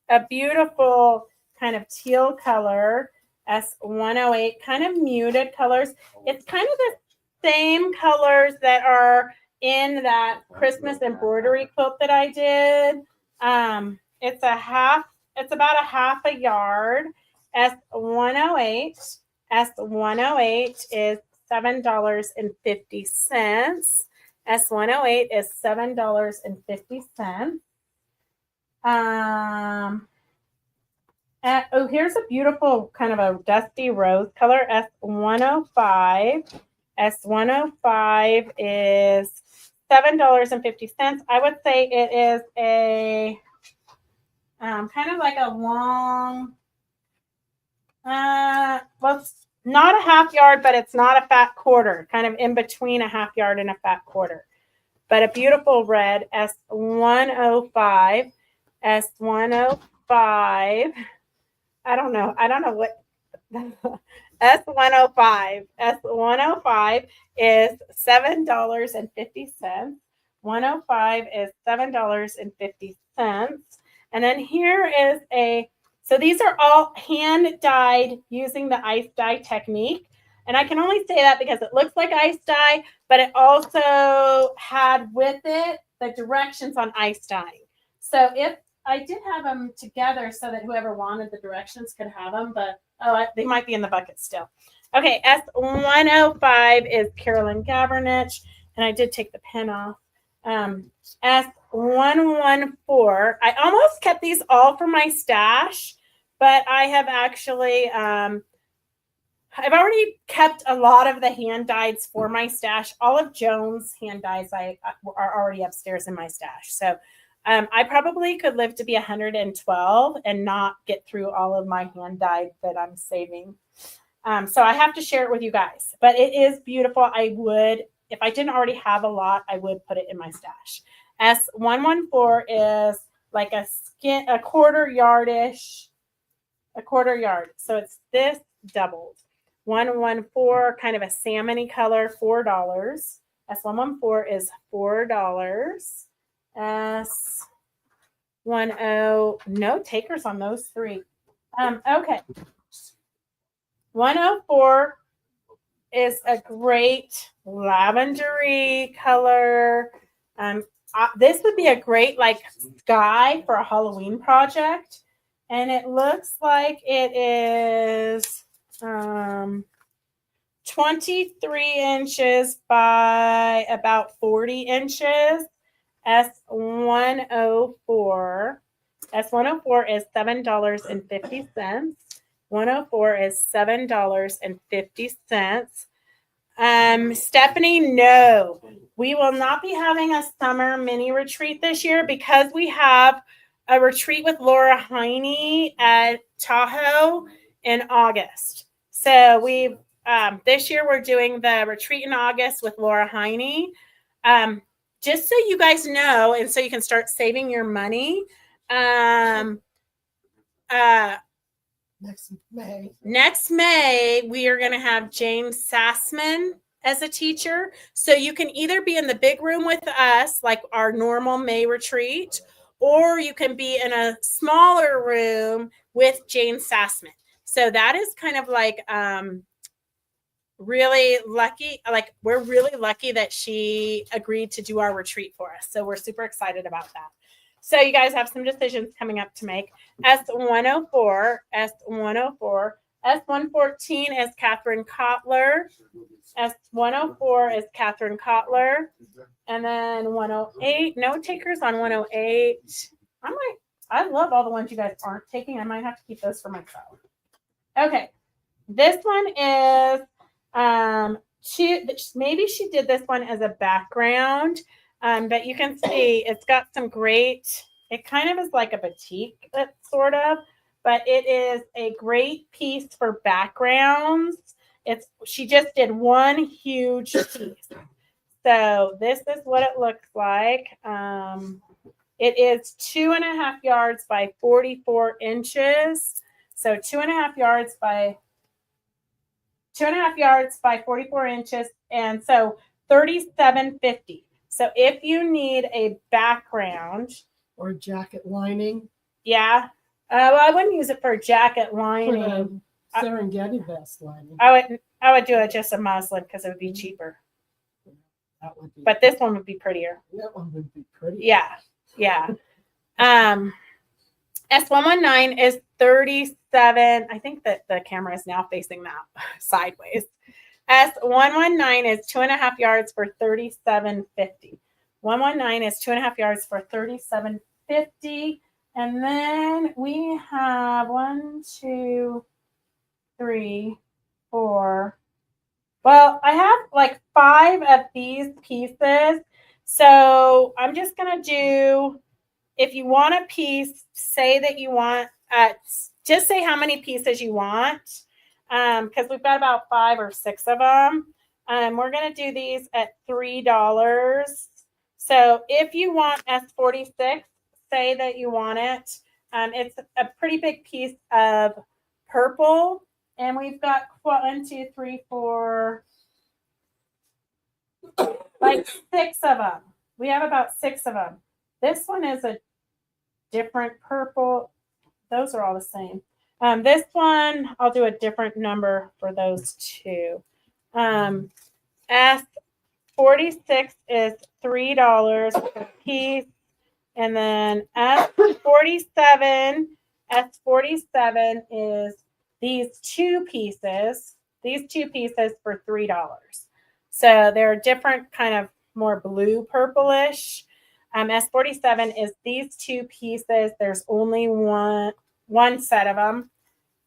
a beautiful kind of teal color. S108, kind of muted colors. It's kind of the same colors that are in that Christmas embroidery quilt that I did. It's about a half a yard. S108. S108 is $7.50. S108 is $7.50. Here's a beautiful kind of a dusty rose color. S105. S105 is $7.50. I would say it is a kind of like a long, well, it's not a half yard, but it's not a fat quarter, kind of in between a half yard and a fat quarter. But a beautiful red, S105. S105. I don't know what. S105. S105 is $7.50. 105 is $7.50. And then here is so these are all hand dyed using the ice dye technique. And I can only say that because it looks like ice dye, but it also had with it the directions on ice dyeing. So if I did have them together so that whoever wanted the directions could have them, but they might be in the bucket still. Okay, S105 is Carolyn Gavernich, and I did take the pen off. S114, I almost kept these all for my stash, but I have actually, I've already kept a lot of the hand dyes for my stash. All of Joan's hand dyes are already upstairs in my stash. So I probably could live to be 112 and not get through all of my hand dyed that I'm saving. So I have to share it with you guys, but it is beautiful. I would, if I didn't already have a lot, I would put it in my stash. S114 is like a quarter yard. So it's this doubled. 114, kind of a salmon-y color, $4. S114 is $4. S10, no takers on those three. Okay. 104 is a great lavendery color. This would be a great like sky for a Halloween project. And it looks like it is 23 inches by about 40 inches. S104. S104 is $7.50. 104 is $7.50. Stephanie, no, we will not be having a summer mini retreat this year because we have a retreat with Laura Heine at Tahoe in August. So we this year we're doing the retreat in August with Laura Heine. Just so you guys know, and so you can start saving your money. Next May, we are going to have James Sassman as a teacher. So you can either be in the big room with us, like our normal May retreat, or you can be in a smaller room with James Sassman. So that is kind of like really lucky. Like we're really lucky that she agreed to do our retreat for us. So we're super excited about that. So you guys have some decisions coming up to make. S104, S104, S114 is Catherine Kotler. S104 is Catherine Kotler. And then 108, no takers on 108. I love all the ones you guys aren't taking. I might have to keep those for myself. Okay. This one is, maybe she did this one as a background. But you can see it's got some great, it kind of is like a batik, sort of, but it is a great piece for backgrounds. She just did one huge piece. So this is what it looks like. It is 2.5 yards by 44 inches. So 2.5 yards by 44 inches. And so $37.50. So if you need a background or jacket lining, yeah, well, I wouldn't use it for a jacket lining. For the Serengeti vest lining. I would do it just a muslin because it would be cheaper. That would be. But this one would be prettier. That one would be pretty. Yeah. S119 is 37. I think that the camera is now facing that sideways. S119 is 2.5 yards for $37.50. 119 is 2.5 yards for $37.50. And then we have 1, 2, 3, 4. Well, I have like 5 of these pieces. So I'm just going to do, if you want a piece, say that you want, just say how many pieces you want. Because we've got about 5 or 6 of them. We're going to do these at $3. So if you want S46, say that you want it. It's a pretty big piece of purple. And we've got 1, 2, 3, 4, like 6 of them. We have about 6 of them. This one is a different purple. Those are all the same. This one, I'll do a different number for those 2. S46 is $3 a piece. And then S47 is these 2 pieces. These 2 pieces for $3. So they're different, kind of more blue purplish. S47 is these 2 pieces. There's only one set of them,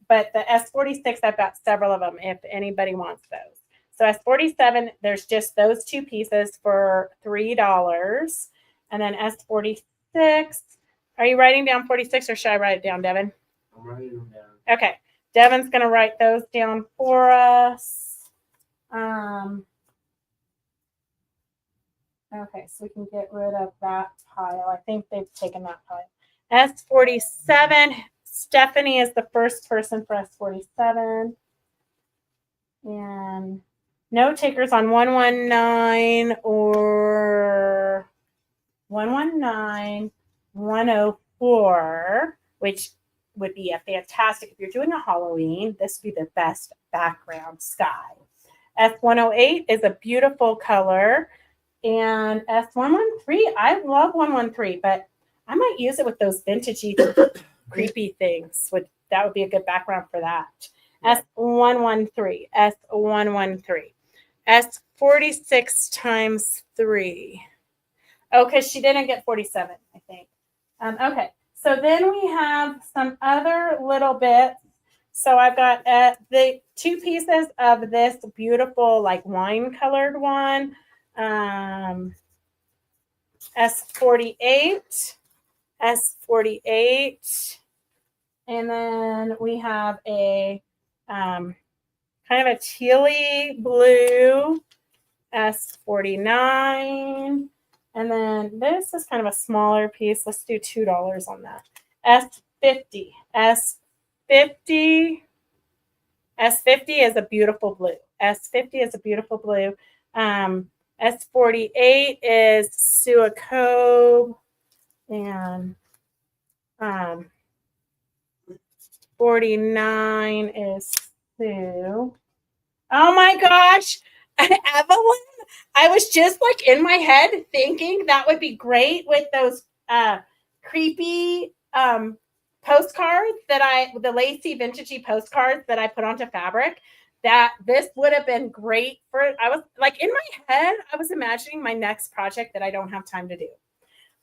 but the S46, I've got several of them if anybody wants those. So S47, there's just those 2 pieces for $3. And then S46, are you writing down 46 or should I write it down, Devin? I'm writing them down. Okay. Devin's going to write those down for us. Okay, so we can get rid of that pile. I think they've taken that pile. S47, Stephanie is the first person for S47. And no takers on 119 or 119, 104, which would be a fantastic, if you're doing a Halloween, this would be the best background sky. S108 is a beautiful color. And S113, I love 113, but I might use it with those vintagey, creepy things. That would be a good background for that. S113, S113, S46 times 3. Oh, because she didn't get 47, I think. Okay, So then we have some other little bits. So I've got the 2 pieces of this beautiful like wine colored one. S48, S48. And then we have a kind of a tealy blue S49. And then this is kind of a smaller piece. Let's do $2 on that. S50. S50 is a beautiful blue. S50 is a beautiful blue. S48 is Suacobe. And 49 is Sue. Oh my gosh. Evelyn, I was just like in my head thinking that would be great with those creepy postcards the lacy vintagey postcards that I put onto fabric. That this would have been great for. I was like in my head, I was imagining my next project that I don't have time to do.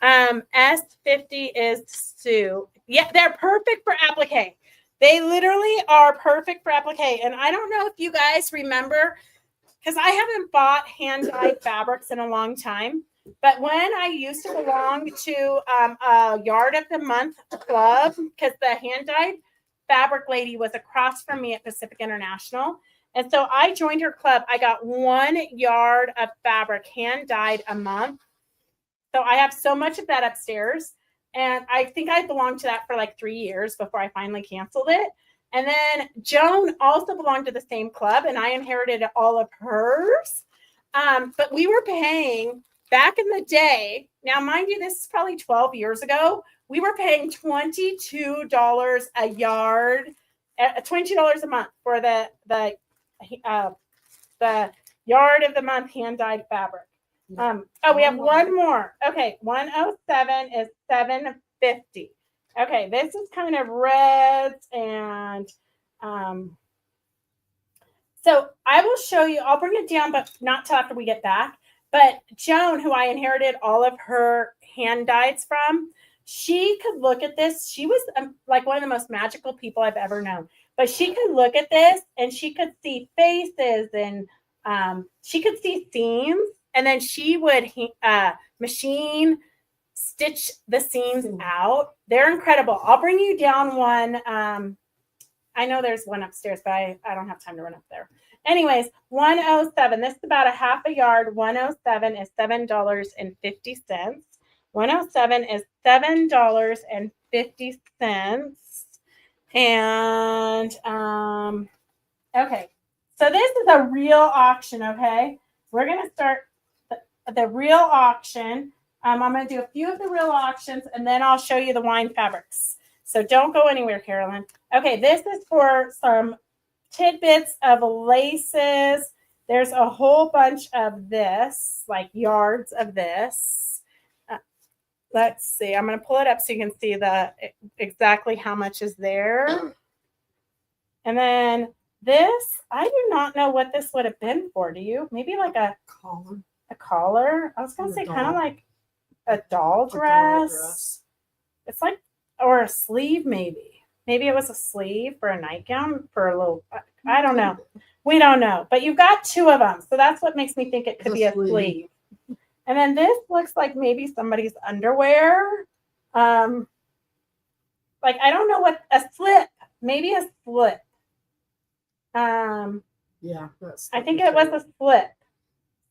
S50 is Sue. Yeah, they're perfect for applique. They literally are perfect for applique. And I don't know if you guys remember, because I haven't bought hand-dyed fabrics in a long time. But when I used to belong to a Yard of the Month club, because the hand-dyed fabric lady was across from me at Pacific International. And so I joined her club. I got 1 yard of fabric hand-dyed a month. So I have so much of that upstairs. And I think I belonged to that for like 3 years before I finally canceled it. And then Joan also belonged to the same club, and I inherited all of hers. But we were paying back in the day. Now, mind you, this is probably 12 years ago. We were paying $22 a yard, $22 a month for the Yard of the Month hand-dyed fabric. We have one more. Okay, 107 is $7.50. Okay, this is kind of reds and so I will show you. I'll bring it down, but not till after we get back. But Joan, who I inherited all of her hand dyes from, she could look at this. She was like one of the most magical people I've ever known. But she could look at this and she could see faces and she could see seams. And then she would machine stitch the seams out. They're incredible. I'll bring you down one. I know there's one upstairs, but I don't have time to run up there. Anyways, 107. This is about a half a yard. 107 is $7.50. 107 is $7.50. And okay. So this is a real auction, okay? We're going to start the real auction. I'm going to do a few of the real auctions, and then I'll show you the wine fabrics. So don't go anywhere, Carolyn. Okay, this is for some tidbits of laces. There's a whole bunch of this, like yards of this. Let's see. I'm going to pull it up so you can see exactly how much is there. And then this, I do not know what this would have been for. Do you? Maybe like a collar. A collar. I was going to say kind of like a doll dress. It's like, or a sleeve maybe. Maybe it was a sleeve for a nightgown for a little, I don't know. We don't know. But you've got 2 of them. So that's what makes me think it could be a sleeve. And then this looks like maybe somebody's underwear. Like, I don't know what, a slip. Maybe a slip. Yeah. I think it was a slip.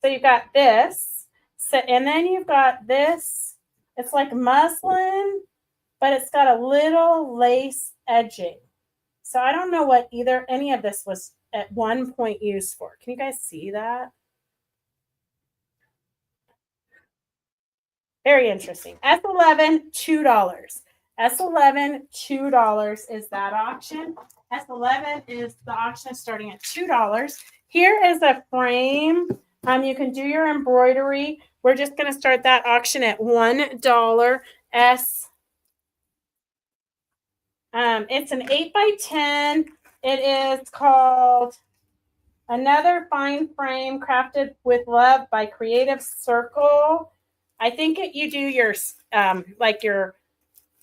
So you've got this. So, and then you've got this. It's like muslin, but it's got a little lace edging. So I don't know what any of this was at one point used for. Can you guys see that? Very interesting. S11, $2. S11, $2 is that auction. S11 is the auction starting at $2. Here is a frame. You can do your embroidery. We're just going to start that auction at $1. It's an 8x10. It is called Another Fine Frame Crafted with Love by Creative Circle. I think you do your like your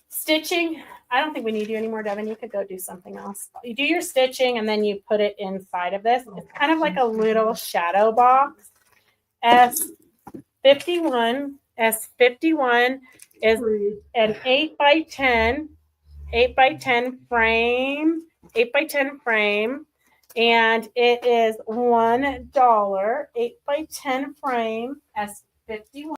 Stitching, I don't think we need you anymore, Devin. You could go do something else. You do your stitching and then you put it inside of this. It's kind of like a little shadow box. S51 is an 8x10 frame, 8x10 frame, and it is $1. 8x10 frame, S51.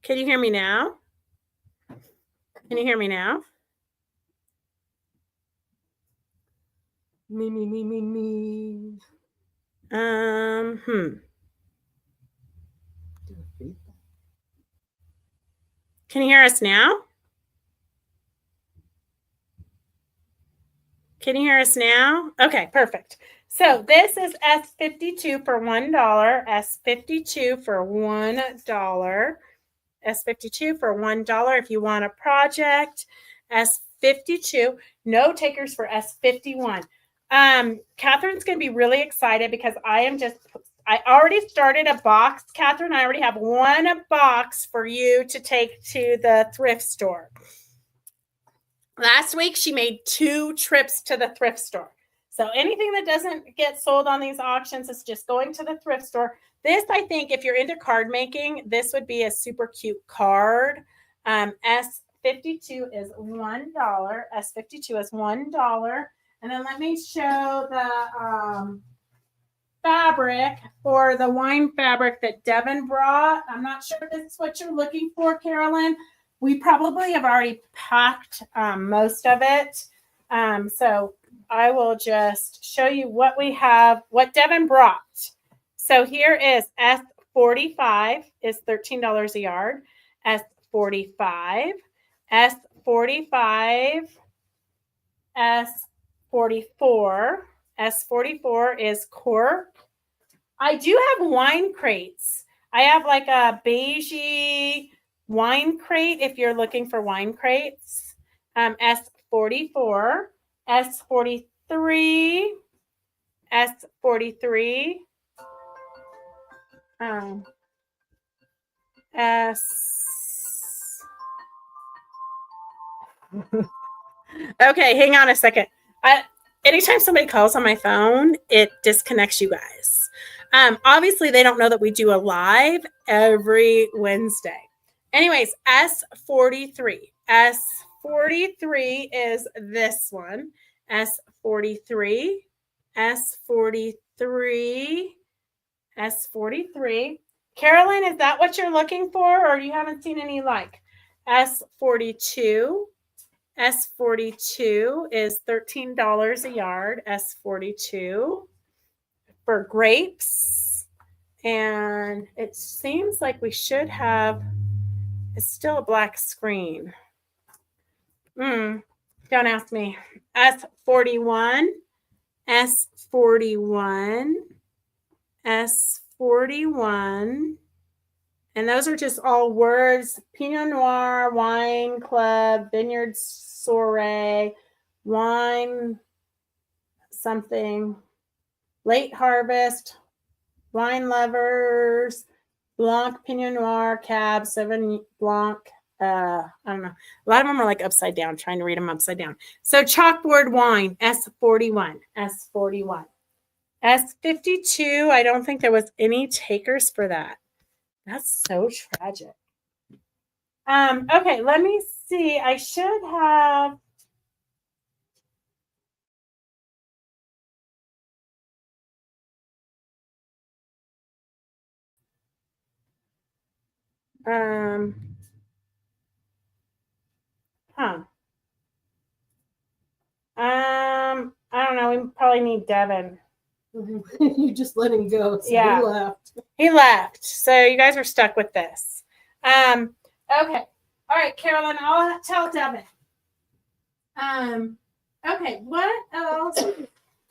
Can you hear me now? Can you hear me now? Me. Can you hear us now? Can you hear us now? Okay, perfect. So this is S52 for $1. S52 for $1. S52 for $1 if you want a project. S52. No takers for S51. Catherine's going to be really excited because I already started a box. Catherine, I already have one box for you to take to the thrift store. Last week, she made 2 trips to the thrift store. So anything that doesn't get sold on these auctions is just going to the thrift store. This, I think, if you're into card making, this would be a super cute card. S52 is $1. S52 is $1. And then let me show the fabric for the wine fabric that Devin brought. I'm not sure if this is what you're looking for, Carolyn. We probably have already packed most of it. So I will just show you what we have, what Devin brought. So here is S45 is $13 a yard. S45, S45, S44. S44 is cork. I do have wine crates. I have like a beigey wine crate if you're looking for wine crates. S44, S43, S43, Okay, hang on a second. Anytime somebody calls on my phone, it disconnects you guys. Obviously, they don't know that we do a live every Wednesday. Anyways, S43. S43 is this one. S43. S43. S43. Carolyn, is that what you're looking for, or you haven't seen any like? S42. S42 is $13 a yard. S42 for grapes. And it seems like we should have, it's still a black screen. Don't ask me. S41, S41, S41, And those are just all words. Pinot Noir, Wine Club, Vineyard Soiree, Wine something, Late Harvest, Wine Lovers, Blanc, Pinot Noir, Cab, Sauvignon Blanc. I don't know. A lot of them are like upside down, trying to read them upside down. So chalkboard wine, S41, S41. S52, I don't think there was any takers for that. That's so tragic. Okay, let me see. I should have. I don't know. We probably need Devin. You just let him go. So Yeah. He left. He left. So you guys are stuck with this. Okay. All right, Carolyn, I'll tell Devin. Okay, what else?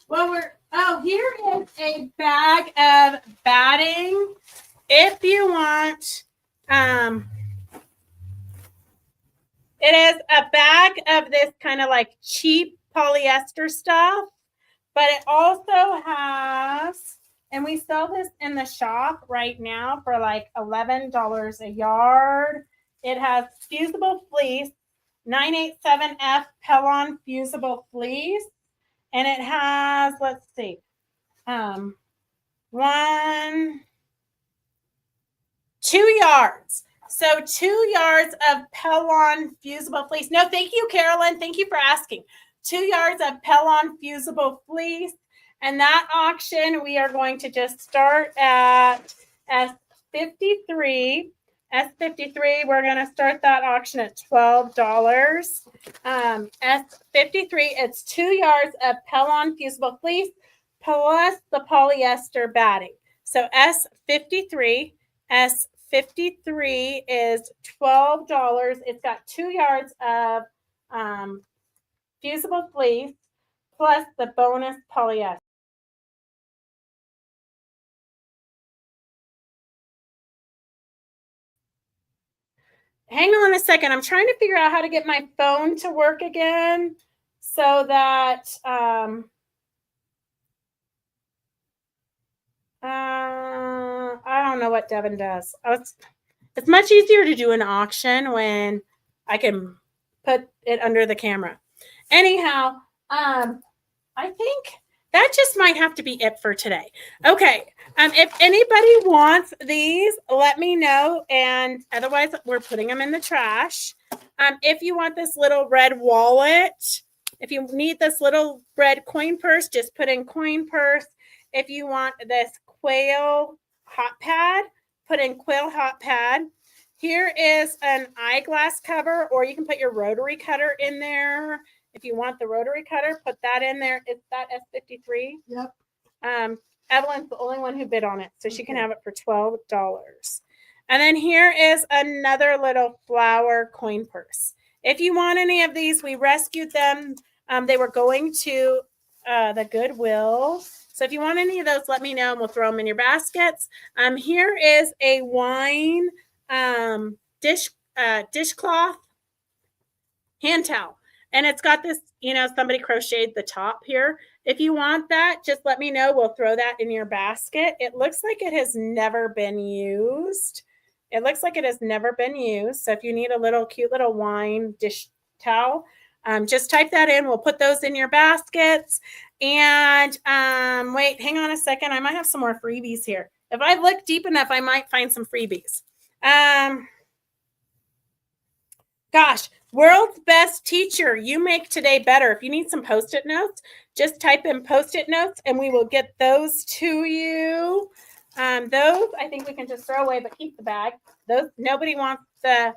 Well, here is a bag of batting. If you want, it is a bag of this kind of like cheap polyester stuff, but it also has, and we sell this in the shop right now for like $11 a yard. It has fusible fleece, 987F Pellon fusible fleece, and it has, let's see, 2 yards. So 2 yards of Pellon fusible fleece. No, thank you, Carolyn. Thank you for asking. 2 yards of Pellon fusible fleece. And that auction, we are going to just start at S53. S53, we're going to start that auction at $12. S53, it's 2 yards of Pellon fusible fleece plus the polyester batting. So S53 is $12. It's got 2 yards of fusible fleece plus the bonus polyester. Hang on a second. I'm trying to figure out how to get my phone to work again so that I don't know what Devin does. It's much easier to do an auction when I can put it under the camera. Anyhow, I think that just might have to be it for today. Okay. If anybody wants these, let me know. And otherwise, we're putting them in the trash. If you want this little red wallet, if you need this little red coin purse, just put in coin purse. If you want this quail hot pad, put in quail hot pad. Here is an eyeglass cover, or you can put your rotary cutter in there. If you want the rotary cutter, put that in there. Is that S53? Yep. Evelyn's the only one who bid on it, so she can have it for $12. And then here is another little flower coin purse. If you want any of these, we rescued them. They were going to the Goodwill. So if you want any of those, let me know and we'll throw them in your baskets. Here is a wine dishcloth hand towel. And it's got this, somebody crocheted the top here. If you want that, just let me know. We'll throw that in your basket. It looks like it has never been used. So if you need a cute little wine dish towel, just type that in. We'll put those in your baskets. And wait, hang on a second. I might have some more freebies here. If I look deep enough, I might find some freebies. Gosh, world's best teacher. You make today better. If you need some Post-it notes, just type in Post-it notes and we will get those to you. Those I think we can just throw away, but keep the bag. Those nobody wants the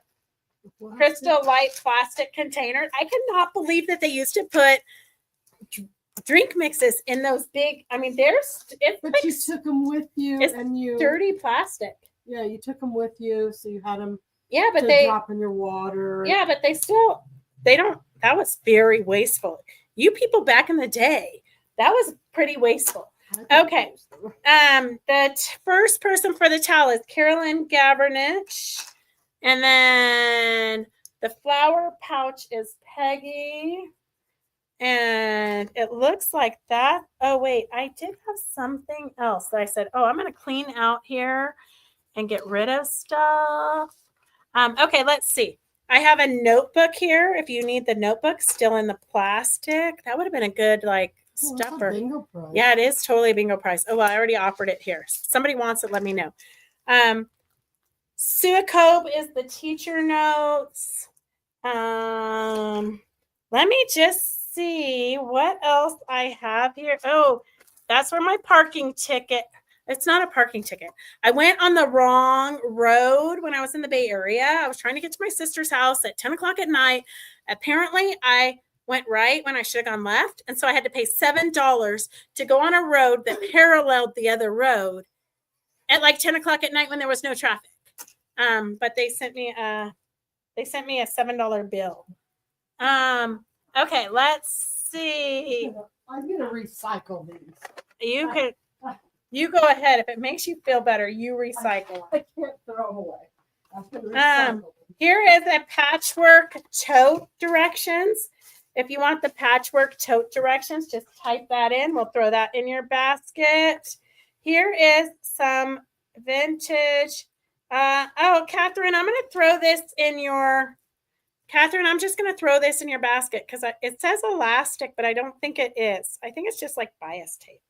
Crystal Light plastic containers. I cannot believe that they used to put drink mixes in those big. I mean, But you took them with you, and you dirty plastic. Yeah, you took them with you, so you had them. Yeah, but they drop in your water. Yeah, but they don't. That was very wasteful. You people back in the day, that was pretty wasteful. Okay. First person for the towel is Carolyn Gavernich. And then the flower pouch is Peggy. And it looks like that. Oh, wait, I did have something else that I said, oh, I'm going to clean out here and get rid of stuff. Okay, let's see. I have a notebook here. If you need the notebook still in the plastic, that would have been a good stuffer. Bingo prize. Yeah, it is totally a bingo prize. Oh, well, I already offered it here. If somebody wants it, let me know. Suacobe is the teacher notes. Let me just see what else I have here. Oh, that's where my parking ticket. It's not a parking ticket. I went on the wrong road when I was in the Bay Area. I was trying to get to my sister's house at 10 o'clock at night. Apparently, I went right when I should have gone left. And so I had to pay $7 to go on a road that paralleled the other road at like 10 o'clock at night when there was no traffic. But they sent me a $7 bill. Okay, let's see. I'm gonna recycle these. You go ahead. If it makes you feel better, you recycle. I can't throw them away. I'm gonna recycle them. Here is a patchwork tote directions. If you want the patchwork tote directions, just type that in. We'll throw that in your basket. Here is some vintage. Catherine, I'm going to throw this in your. Catherine, I'm just going to throw this in your basket because it says elastic, but I don't think it is. I think it's just like bias tape.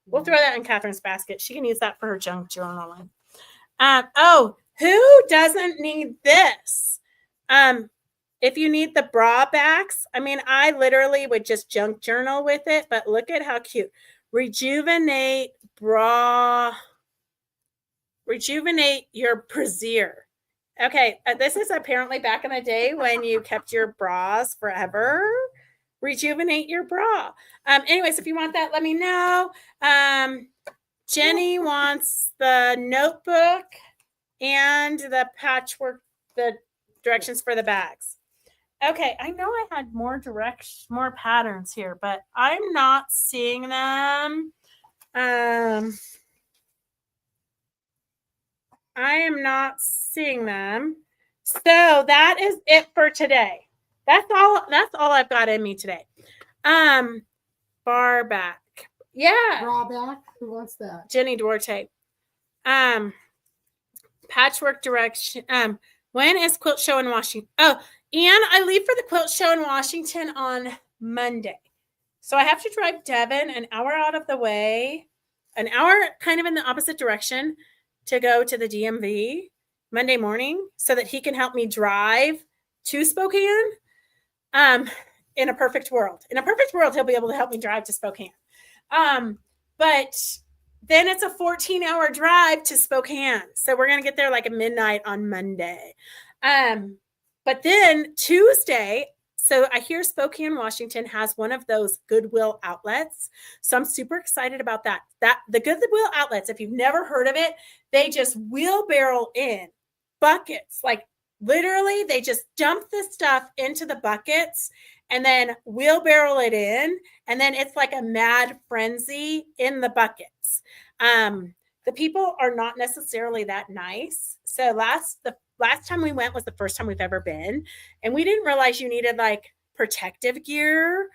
We'll throw that in Catherine's basket. She can use that for her junk journaling. Who doesn't need this? If you need the bra backs, I mean, I literally would just junk journal with it, but look at how cute. Rejuvenate your brassiere. Okay, this is apparently back in the day when you kept your bras forever. Rejuvenate your bra. Anyways, if you want that, let me know. Jenny wants the notebook and the patchwork, the directions for the bags. Okay, I know I had more patterns here, but I'm not seeing them. I am not seeing them. So that is it for today. That's all I've got in me today. Bar back. Yeah. Drawback. Who wants that? Jenny Duarte. Patchwork direction. When is quilt show in Washington? Oh, and I leave for the quilt show in Washington on Monday. So I have to drive Devin an hour out of the way, an hour kind of in the opposite direction to go to the DMV Monday morning so that he can help me drive to Spokane. In a perfect world. In a perfect world, he'll be able to help me drive to Spokane. But then it's a 14-hour drive to Spokane. So we're going to get there like at midnight on Monday. But then Tuesday, so I hear Spokane, Washington has one of those Goodwill outlets. So I'm super excited about that. The Goodwill outlets, if you've never heard of it, they just wheelbarrow in buckets. Like literally, they just dump the stuff into the buckets and then wheelbarrow it in. And then it's like a mad frenzy in the buckets. The people are not necessarily that nice. So the last time we went was the first time we've ever been. And we didn't realize you needed like protective gear.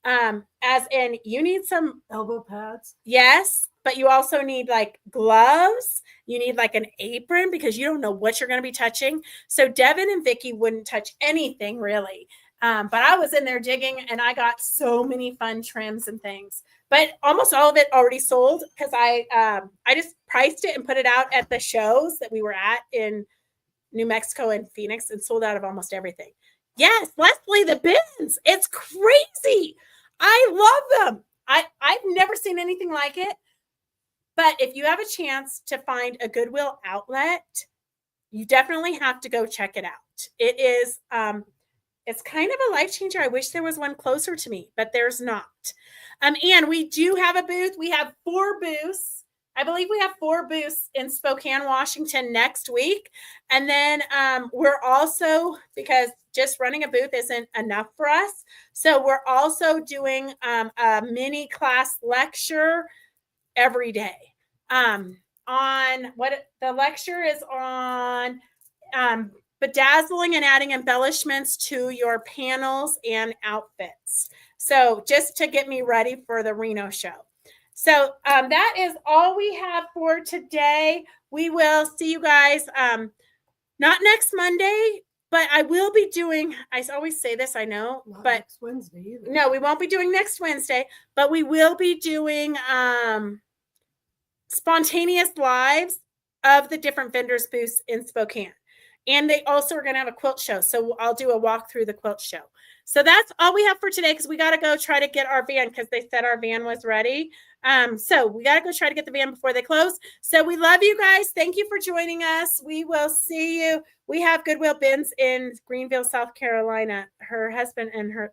As in you need some Elbow pads. Yes, but you also need like gloves. You need like an apron because you don't know what you're going to be touching. So Devin and Vicky wouldn't touch anything really. But I was in there digging and I got so many fun trims and things. But almost all of it already sold because I just priced it and put it out at the shows that we were at in New Mexico and Phoenix and sold out of almost everything. Yes, Leslie, the bins. It's crazy. I love them. I've never seen anything like it. But if you have a chance to find a Goodwill outlet, you definitely have to go check it out. It is it's kind of a life changer. I wish there was one closer to me, but there's not. And we do have a booth. We have 4 booths. I believe we have 4 booths in Spokane, Washington next week. And then we're also, because just running a booth isn't enough for us. So we're also doing a mini class lecture every day. On what the lecture is on bedazzling and adding embellishments to your panels and outfits. So just to get me ready for the Reno show. So that is all we have for today. We will see you guys not next Monday, but I will be doing, I always say this, I know, Not but next Wednesday either. no, we won't be doing next Wednesday, but we will be doing spontaneous lives of the different vendors booths in Spokane. And they also are going to have a quilt show. So I'll do a walk through the quilt show. So that's all we have for today because we got to go try to get our van because they said our van was ready. So we got to go try to get the van before they close. So we love you guys. Thank you for joining us. We will see you. We have Goodwill Bins in Greenville, South Carolina. Her husband and her,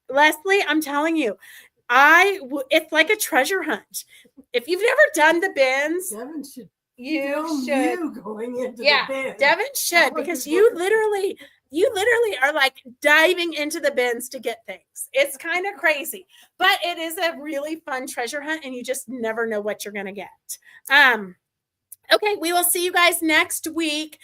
Leslie, I'm telling you, it's like a treasure hunt. If you've never done the bins, Devin should you film should. you going into Yeah, the bin. Devin should, would because be you wonderful. literally are like diving into the bins to get things. It's kind of crazy, but it is a really fun treasure hunt and you just never know what you're going to get. Okay, we will see you guys next week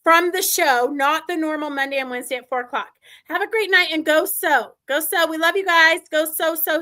from the show, not the normal Monday and Wednesday at 4:00. Have a great night and go sew. Go sew. We love you guys. Go sew, sew,